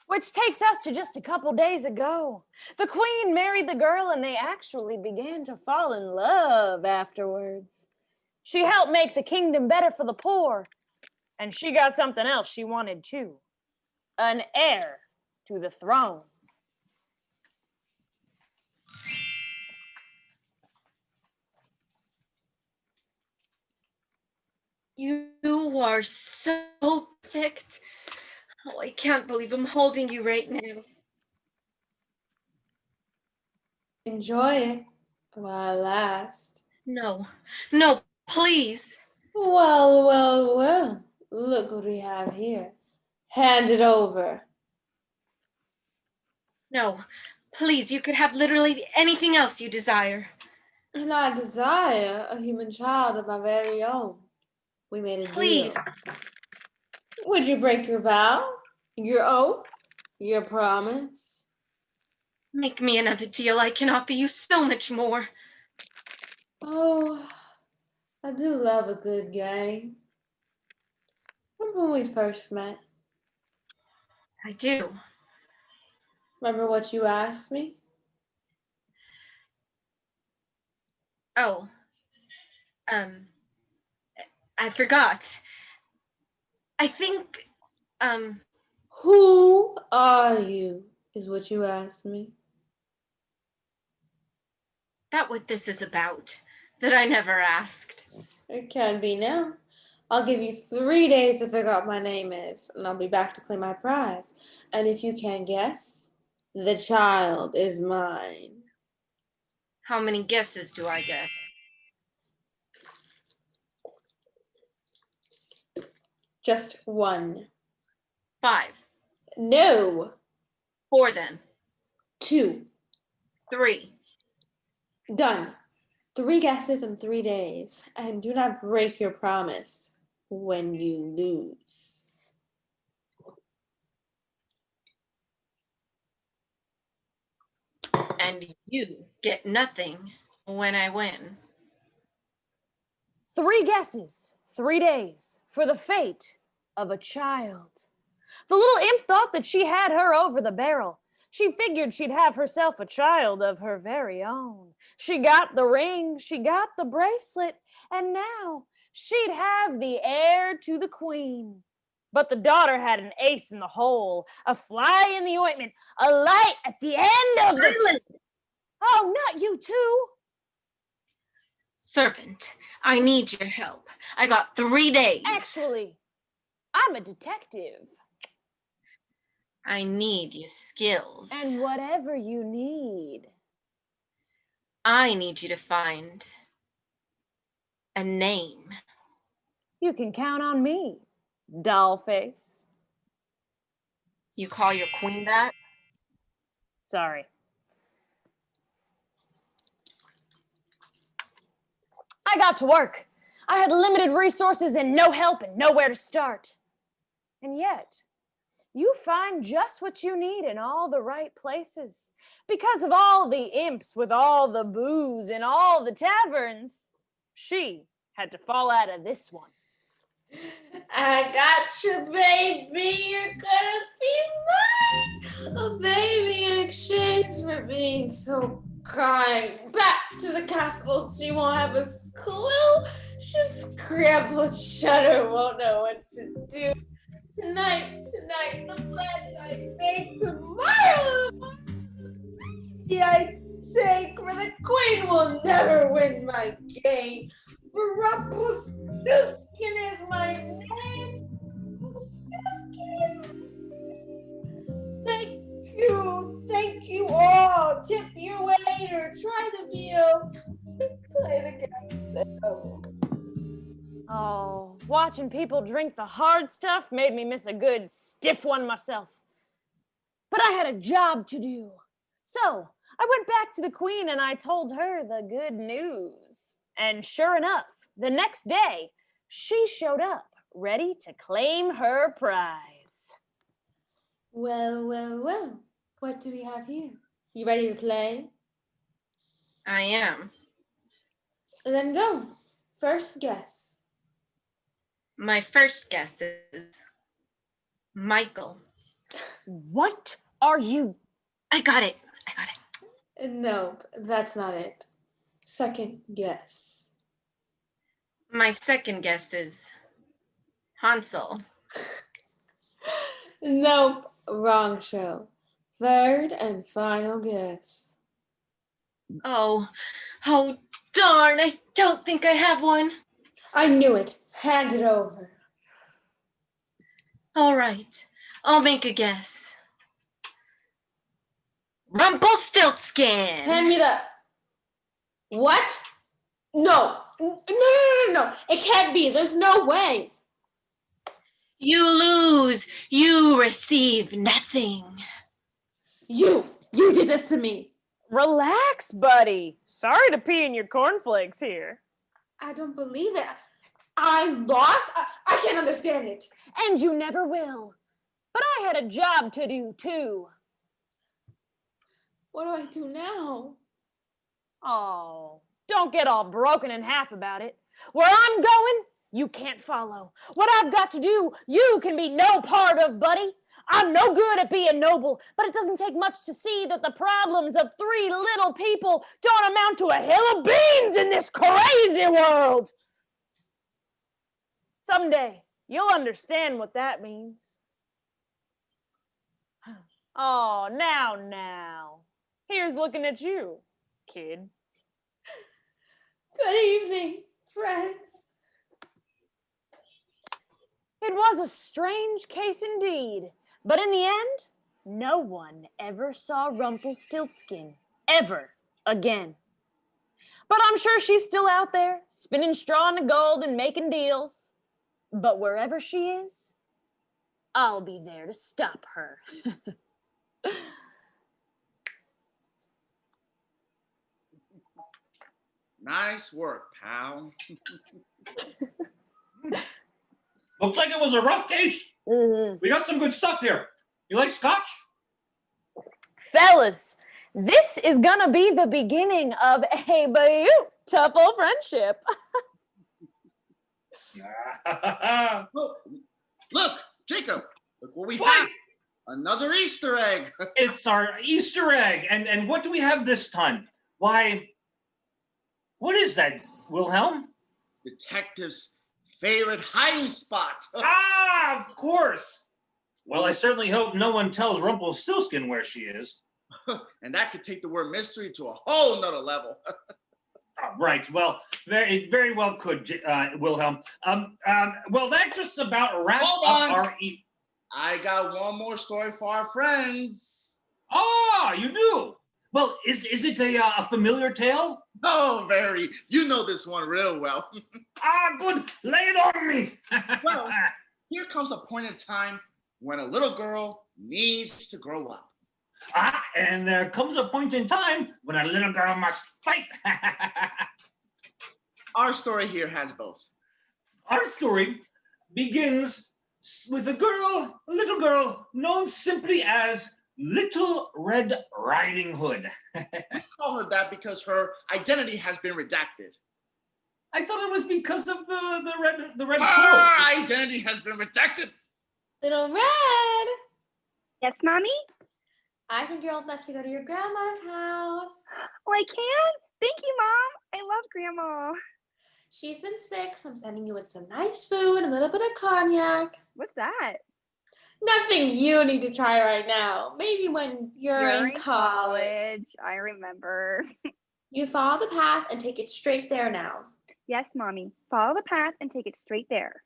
Which takes us to just a couple days ago. The queen married the girl and they actually began to fall in love afterwards. She helped make the kingdom better for the poor. And she got something else she wanted too. An heir to the throne. You are so perfect. Oh, I can't believe I'm holding you right now. Enjoy it while it lasts. No, no, please. Well, well, well. Look what we have here. Hand it over. No, please, you could have literally anything else you desire. And I desire a human child of my very own. We made a Please. deal. Would you break your vow, your oath, your promise? Make me another deal. I can offer you so much more. Oh, I do love a good game. Remember when we first met? I do. Remember what you asked me? Oh, I forgot. I think, Who are you, is what you asked me. is that what this is about? That I never asked. It can be now. I'll give you 3 days to figure out what my name is, and I'll be back to claim my prize. And if you can't guess, the child is mine. How many guesses do I get? Just 1. 5. No. 4 then. 2. 3. Done. 3 guesses in 3 days. And do not break your promise when you lose. And you get nothing when I win. 3 guesses, 3 days for the fate of a child. The little imp thought that she had her over the barrel. She figured she'd have herself a child of her very own. She got the ring, she got the bracelet, and now she'd have the heir to the queen. But the daughter had an ace in the hole, a fly in the ointment, a light at the end of the... Oh, not you too. Servant, I need your help. I got 3 days. Actually, I'm a detective. I need your skills. And whatever you need. I need you to find a name. You can count on me, dollface. You call your queen that? Sorry. I got to work. I had limited resources and no help and nowhere to start. And yet, you find just what you need in all the right places. Because of all the imps with all the booze in all the taverns, she had to fall out of this one. I got you, baby. You're gonna be mine. Oh, baby, in exchange for being so kind. Back to the castle. She won't have a clue. She'll scramble, shudder, won't know what to do. Tonight, the plans I made tomorrow. The I take for the queen will never win my game. For Rumpelstiltskin is my name. Rumpelstiltskin is thank you all. Tip your waiter, try the meal, play the game. Oh, watching people drink the hard stuff made me miss a good stiff one myself. But I had a job to do. So I went back to the queen and I told her the good news. And sure enough, the next day, she showed up, ready to claim her prize. Well, what do we have here? You ready to play? I am. Then go. First guess. My first guess is Michael. What are you? I got it. Nope, that's not it. Second guess. My second guess is Hansel. Nope, wrong show. Third and final guess. Oh, darn, I don't think I have one. I knew it. Hand it over. All right, I'll make a guess. Rumpelstiltskin. Hand me the... What? No. No. It can't be. There's no way. You lose. You receive nothing. You did this to me. Relax, buddy. Sorry to pee in your cornflakes here. I don't believe it. I lost? I can't understand it. And you never will. But I had a job to do, too. What do I do now? Oh, don't get all broken in half about it. Where I'm going, you can't follow. What I've got to do, you can be no part of, buddy. I'm no good at being noble, but it doesn't take much to see that the problems of three little people don't amount to a hill of beans in this crazy world. Someday, you'll understand what that means. Oh, now. Here's looking at you, kid. Good evening, friends. It was a strange case indeed, but in the end, no one ever saw Rumpelstiltskin ever again. But I'm sure she's still out there, spinning straw into gold and making deals. But wherever she is, I'll be there to stop her. Nice work, pal. Looks like it was a rough case. Mm-hmm. We got some good stuff here. You like scotch? Fellas, this is gonna be the beginning of a beautiful friendship. Look, Jacob, look what we have. Another Easter egg. It's our Easter egg. And what do we have this time? Why, what is that, Wilhelm? Detective's favorite hiding spot. Ah, of course. Well, I certainly hope no one tells Rumpelstiltskin where she is. And that could take the word mystery to a whole nother level. Right. Well, very well could, Wilhelm. Well, that just about wraps up our... I got one more story for our friends. Ah, you do? Well, is it a familiar tale? Oh, very. You know this one real well. Ah, good. Lay it on me. Well, here comes a point in time when a little girl needs to grow up. And there comes a point in time when a little girl must fight. Our story here has both. Our story begins with a little girl, known simply as Little Red Riding Hood. We call her that because her identity has been redacted. I thought it was because of the red Her clothes. identity has been redacted. Little Red, Yes, Mommy? I think you're old enough to go to your grandma's house. Oh, I can? Thank you, Mom. I love Grandma. She's been sick, so I'm sending you with some nice food and a little bit of cognac. What's that? Nothing you need to try right now. Maybe when you're in college. I remember. You follow the path and take it straight there now. Yes, Mommy. Follow the path and take it straight there.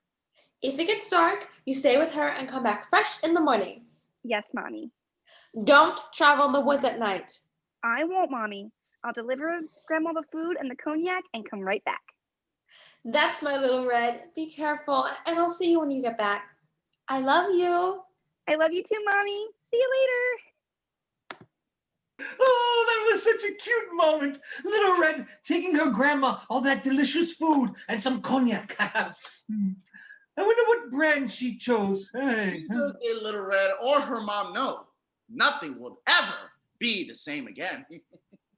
If it gets dark, you stay with her and come back fresh in the morning. Yes, Mommy. Don't travel in the woods at night. I won't, Mommy. I'll deliver Grandma the food and the cognac and come right back. That's my little Red. Be careful, and I'll see you when you get back. I love you. I love you too, Mommy. See you later. Oh, that was such a cute moment. Little Red taking her grandma all that delicious food and some cognac. I wonder what brand she chose. Hey. Neither did Little Red or her mom know. Nothing will ever be the same again.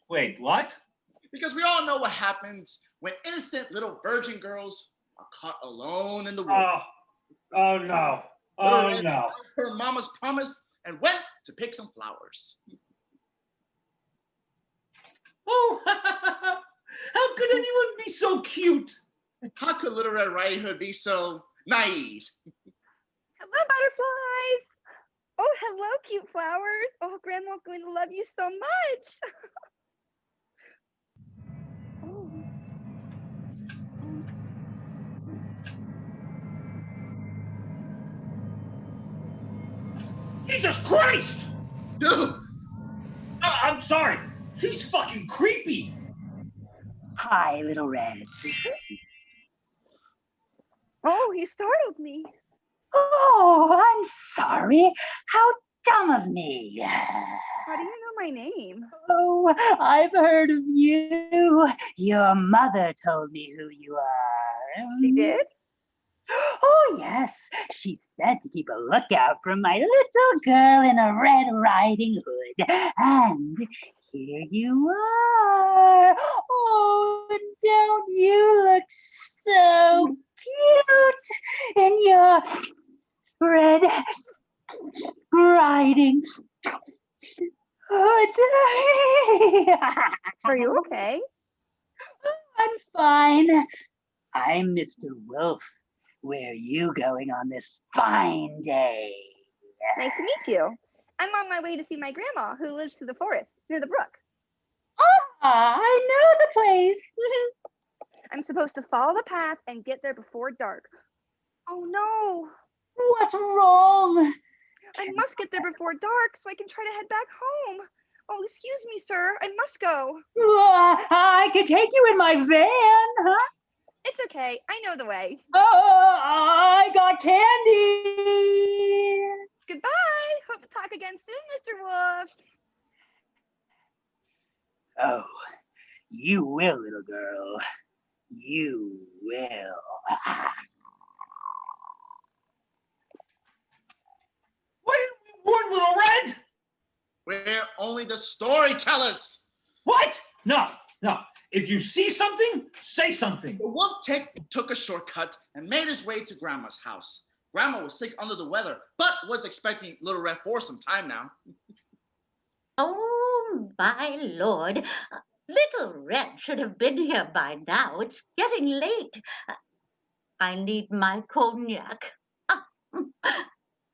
Wait, what? Because we all know what happens when innocent little virgin girls are caught alone in the woods. Oh no. Little Oh Red no. honored her mama's promise and went to pick some flowers. Oh, how could anyone be so cute? How could Little Red Riding Hood be so naive? Hello, butterflies. Oh, hello, cute flowers. Oh, Grandma's going to love you so much. Oh. Jesus Christ! Dude, I'm sorry. He's fucking creepy. Hi, Little Red. Oh, you startled me. Oh, I'm sorry. How dumb of me. How do you know my name? Oh, I've heard of you. Your mother told me who you are. She did? Oh, yes. She said to keep a lookout for my little girl in a Red Riding Hood. And here you are. Oh, don't you look so cute in your Red Riding Hood? Are you okay? I'm fine. I'm Mr. Wolf. Where are you going on this fine day? Nice to meet you. I'm on my way to see my grandma who lives to the forest near the brook. Ah, I know the place. I'm supposed to follow the path and get there before dark. Oh no. What's wrong? I must get there before dark so I can try to head back home. Oh, excuse me, sir. I must go. I could take you in my van, huh? It's okay. I know the way. Oh, I got candy. Goodbye. Hope to talk again soon, Mr. Wolf. Oh, you will, little girl. You will. Why didn't we warn Little Red? we're only the storytellers. What? No. If you see something, say something. The wolf took a shortcut and made his way to Grandma's house. Grandma was sick under the weather, but was expecting Little Red for some time now. Oh, my lord. Little Red should have been here by now. It's getting late. I need my cognac.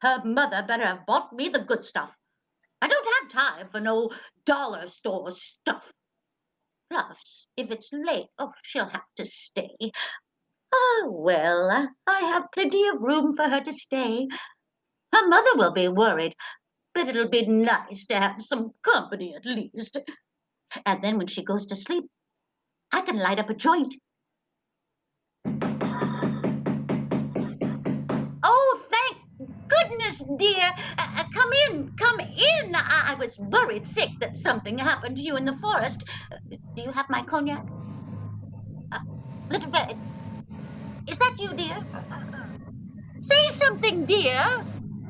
Her mother better have bought me the good stuff. I don't have time for no dollar store stuff. Plus, if it's late, oh, she'll have to stay. Ah, well, I have plenty of room for her to stay. Her mother will be worried. but it'll be nice to have some company at least. And then when she goes to sleep, I can light up a joint. Oh, thank goodness, dear. Come in, come in. I was worried sick that something happened to you in the forest. Do you have my cognac? Little Red, is that you, dear? Say something, dear.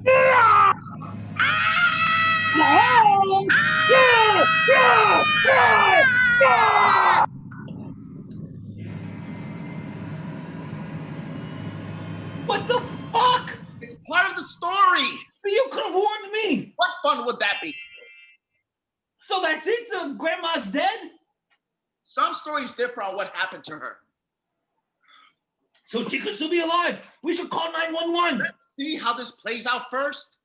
Yeah! Home! Yeah! Yeah! Yeah! Yeah! What the fuck? It's part of the story. You could have warned me. What fun would that be? So that's it? The grandma's dead? Some stories differ on what happened to her. So she could still be alive. We should call 911. Let's see how this plays out first.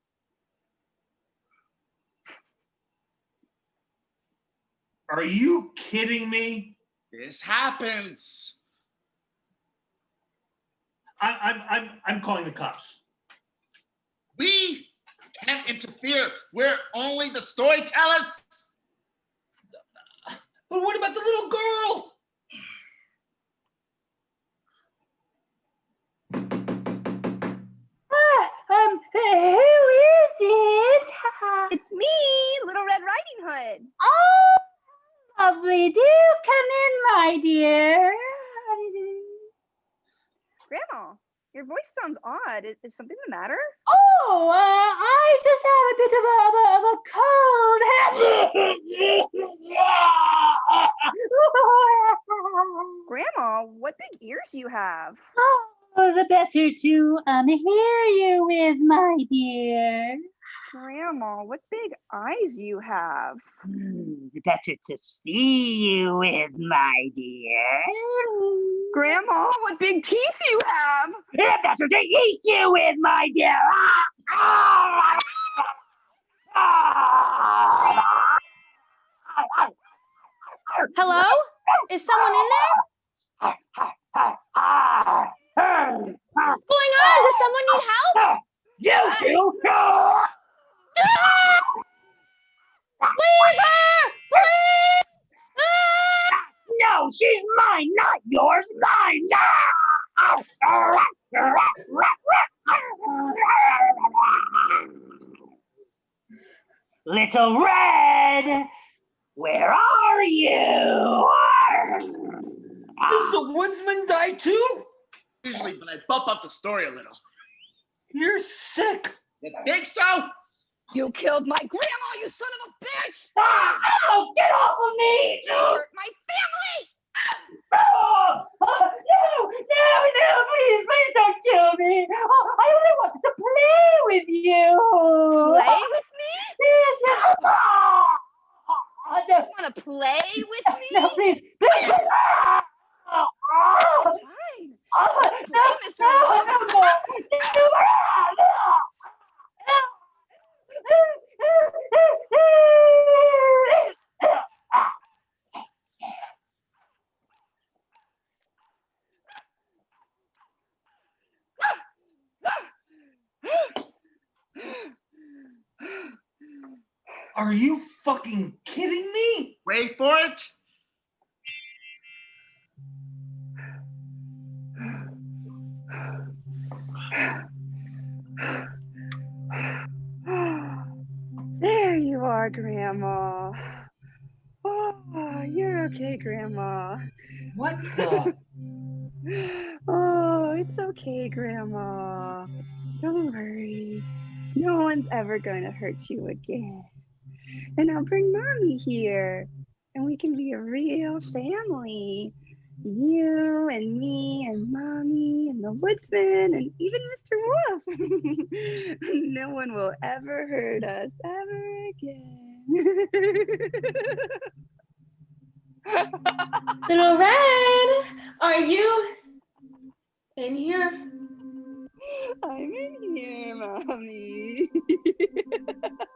Are you kidding me? This happens. I'm calling the cops. We can't interfere. We're only the storytellers. But what about the little girl? Who is it? It's me, Little Red Riding Hood. Oh, lovely. Do come in, my dear. Grandma, your voice sounds odd. Is something the matter? Oh, I just have a bit of a cold. Grandma, what big ears you have. Oh, the better to hear you with, my dear. Grandma, what big eyes you have. The better to see you with, my dear. Grandma, what big teeth you have. The better to eat you with, my dear. Hello? Is someone in there? What's going on? Does someone need help? You do. Leave her! Please! No, she's mine, not yours. Mine. Little Red, where are you? Does the woodsman die too? Usually, but I bump up the story a little. You're sick. You think so? You killed my grandma, you son of a bitch! Oh, get off of me! You hurt my family! Oh, no, please don't kill me. Oh, I only wanted to play with you. Play with me? Yes. No. You want to play with me? No, please. Fine. Play, Mr. Are you fucking kidding me? Wait for it. There you are, Grandma. Oh, you're okay, Grandma. What the? Oh, it's okay, Grandma. Don't worry. No one's ever going to hurt you again. And I'll bring Mommy here. And we can be a real family. You and me and Mommy and the woodsman and even Mr. Wolf. No one will ever hurt us ever again. Little Red, are you in here? I'm in here, Mommy.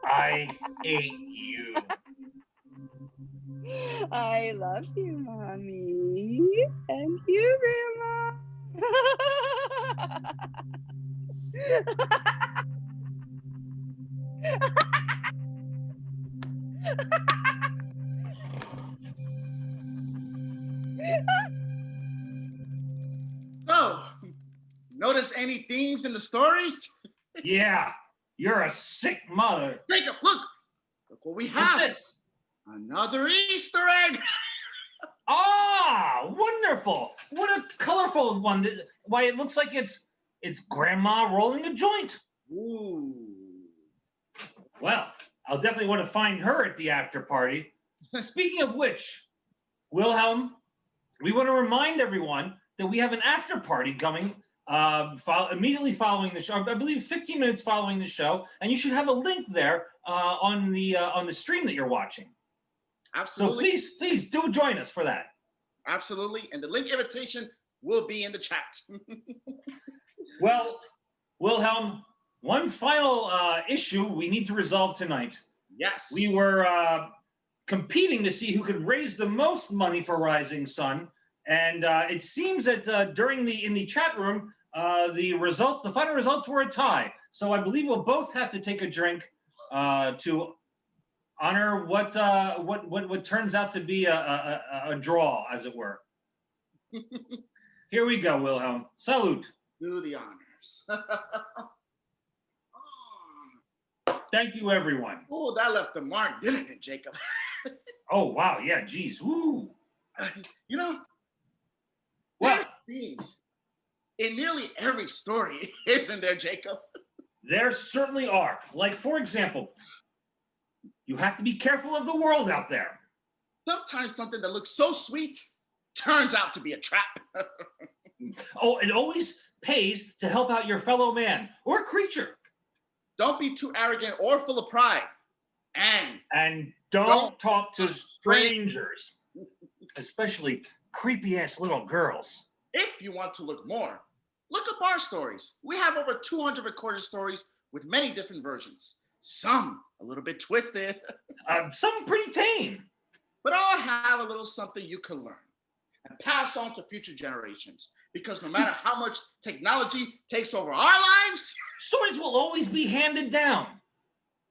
I hate you. I love you, Mommy. And you, Grandma. costumes in the stories? Yeah, you're a sick mother. Jacob, look what we have. What's this? Another Easter egg. Ah, wonderful! What a colorful one! Why, it looks like it's Grandma rolling a joint. Ooh. Well, I'll definitely want to find her at the after party. Speaking of which, Wilhelm, we want to remind everyone that we have an after party coming immediately following the show. I believe 15 minutes following the show, and you should have a link there on the stream that you're watching. Absolutely. So please do join us for that. Absolutely, and the link invitation will be in the chat. Well, Wilhelm, one final issue we need to resolve tonight. Yes. We were competing to see who could raise the most money for Rising Sun, and it seems that in the chat room, the final results were a tie. So I believe we'll both have to take a drink to honor what turns out to be a draw, as it were. Here we go, Wilhelm. Salute. Do the honors. Thank you, everyone. Oh, that left a mark, didn't it, Jacob? Oh, wow. Yeah, geez. Woo. You know, What? there's themes in nearly every story, isn't there, Jacob? There certainly are. Like, for example, you have to be careful of the world out there. Sometimes something that looks so sweet turns out to be a trap. Oh, it always pays to help out your fellow man or creature. Don't be too arrogant or full of pride. And don't talk to strangers, especially creepy-ass little girls. If you want to look more, look up our stories. We have over 200 recorded stories with many different versions. Some a little bit twisted. Some pretty tame. But all have a little something you can learn and pass on to future generations. Because no matter how much technology takes over our lives, stories will always be handed down.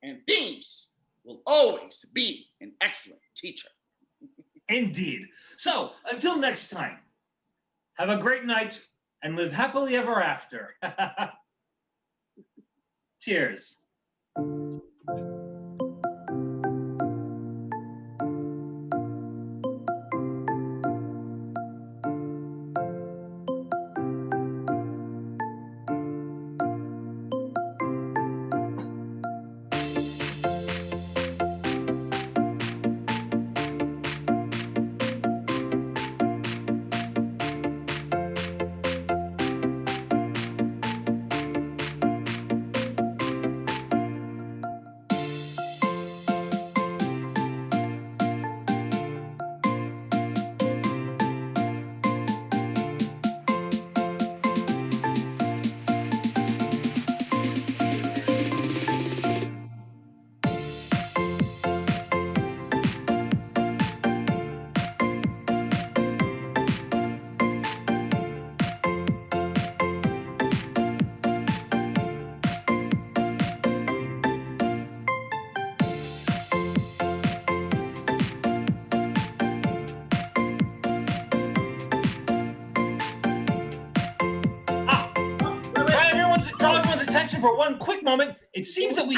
And themes will always be an excellent teacher. Indeed. So, until next time, have a great night and live happily ever after. Cheers. For one quick moment, it seems that we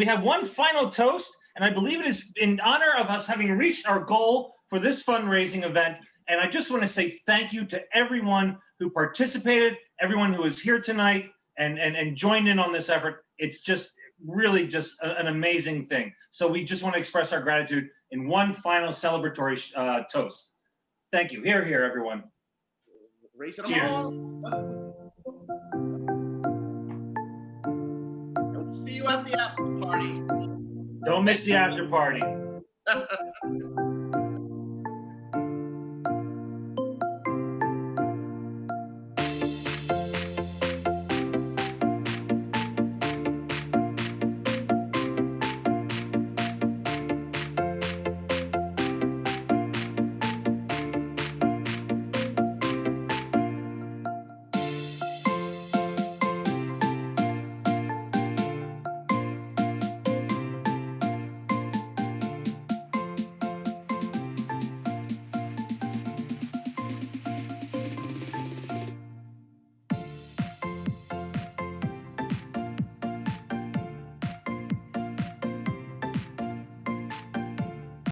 have one final toast, and I believe it is in honor of us having reached our goal for this fundraising event. And I just want to say thank you to everyone who participated, everyone who is here tonight and joined in on this effort. It's just really just an amazing thing. So we just want to express our gratitude in one final celebratory toast. Thank you. Hear, hear, everyone. Raise it Cheers. all. See you at the after party. Don't miss the after party.